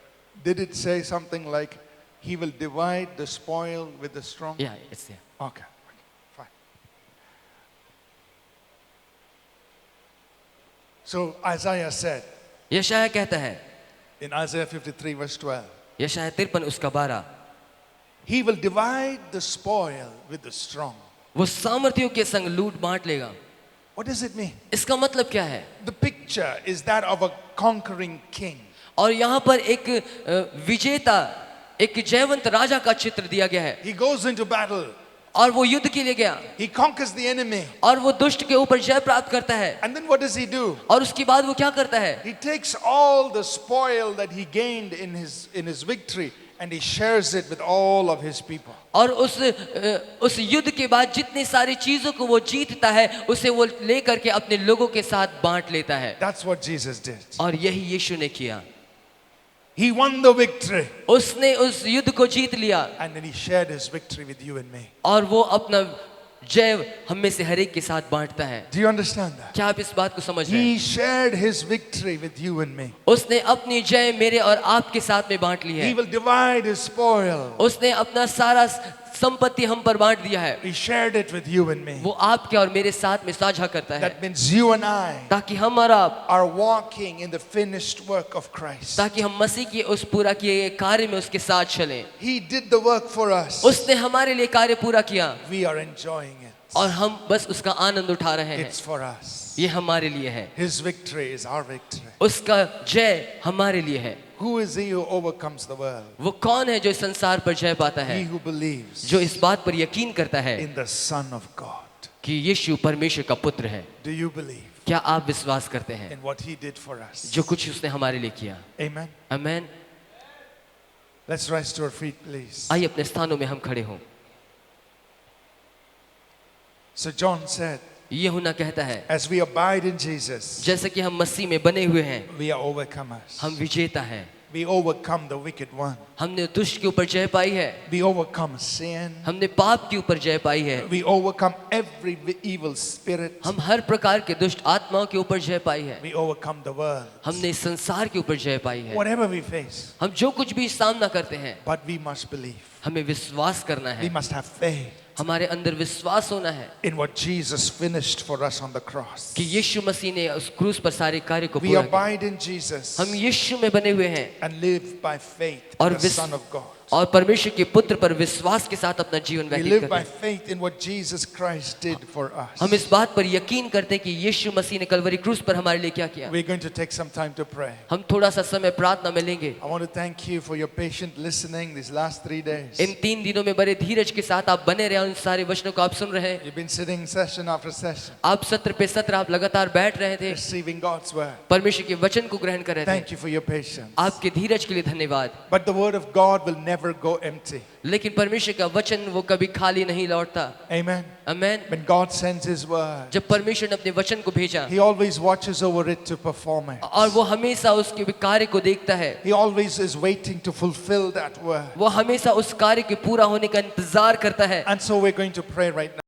did it say something like, he will divide the spoil with the strong? Yeah, it's there. Okay, fine. So Isaiah said यशायाह कहता है, in Isaiah 53 verse 12, यशायाह 53 उसका 12, he will divide the spoil with the strong. वो सामर्थियों के संग लूट बांट लेगा। What does it mean? इसका मतलब क्या है? The picture is that of a conquering king. और यहाँ पर एक विजेता, एक जयवंत राजा का चित्र दिया गया है, He goes into battle. और वो युद्ध के लिए गया He conquers the enemy. और वो दुष्ट के ऊपर जय प्राप्त करता है। And then what does he do? और उसके बाद वो क्या करता है? He takes all the spoil that he gained in his victory and he shares it with all of his people. और उस युद्ध के बाद जितनी सारी चीजों को वो जीतता है, उसे वो लेकर के अपने लोगों के साथ बांट लेता है। That's what Jesus did. और यही यीशु ने किया। He won the victory उसने उस युद्ध को जीत लिया and then he shared his victory with you and me. और वो अपना जय हम में से हर एक के साथ बांटता है। Do you understand that? क्या आप इस बात को समझ रहे हैं? He shared his victory with you and me. उसने अपनी जय मेरे और आपके साथ में बांट ली He है। will divide his spoil. उसने अपना सारा संपत्ति हम पर बांट दिया है। He shared it with you and me. वो आपके और मेरे साथ में साझा करता है, That means you and I ताकि हम और आप, are walking in the finished work of Christ. ताकि हम मसीह के उस पूरा किए गए कार्य में उसके साथ चलें। He did the work for us. उसने हमारे लिए कार्य पूरा किया We are enjoying it. और हम बस उसका आनंद उठा रहे हैं। It's for us. ये हमारे लिए है, His victory is our victory. उसका जय हमारे लिए है। Who is he who overcomes the world? वो कौन है जो इस संसार पर जय पाता है? He who believes जो इस बात पर यकीन करता है in the Son of God. कि यीशु परमेश्वर का पुत्र है। Do you believe क्या आप विश्वास करते हैं in what he did for us? जो कुछ उसने हमारे लिए किया? Amen. Amen. Let's rise to our feet, please. आइए अपने स्थानों में हम खड़े हों। So John said, यूहन्ना कहता है, as we abide in Jesus, जैसे कि हम मसीह में बने हुए हैं, we are overcomers. हम विजेता हैं। We overcome the wicked one. हमने दुष्ट के ऊपर जय पाई है, We overcome sin. हमने पाप के ऊपर जय पाई है, We overcome every evil spirit. हम हर प्रकार के दुष्ट आत्माओं के ऊपर जय पाई है, We overcome the world. हमने इस संसार के ऊपर जय पाई है। Whatever we face, हम जो कुछ भी सामना करते हैं, but we must believe. हमें विश्वास करना We है, must have faith हमारे अंदर विश्वास होना है in what Jesus finished for us on the cross. कि यीशु मसीह ने उस क्रूस पर सारे कार्य को We पूरा किया। abide in Jesus हम यीशु में बने हुए हैं and live by faith और in the Son of God. और परमेश्वर के पुत्र पर विश्वास के साथ अपना जीवन We व्यतीत live करते by हैं। faith in what Jesus Christ did for us. हम इस बात पर यकीन करते हैं कि यीशु मसीह ने कलवरी क्रूस पर हमारे लिए क्या किया। We're going to take some time to pray. हम थोड़ा सा समय प्रार्थना में लेंगे। I want to thank you for your patient listening these last 3 days. इन 3 दिनों में बड़े धीरज के साथ आप बने रहे, उन सारे वचनों को आप सुन रहे हैं। You've been sitting session after session, आप सत्र पे सत्र आप लगातार बैठ रहे थे, receiving God's word. परमेश्वर के वचन को ग्रहण कर रहे थे। Thank you for your patience. आपके धीरज के लिए धन्यवाद। But the word of God will never go empty. लेकिन परमेश्वर का वचन वो कभी खाली नहीं लौटता। Amen. Amen. When God sends his word, जब परमेश्वर ने अपने वचन को भेजा he always watches over it to perform it. और वो हमेशा उसके कार्य को देखता है, He always is waiting to fulfill that word. वो हमेशा उस कार्य के पूरा होने का इंतजार करता है। And so we're going to pray right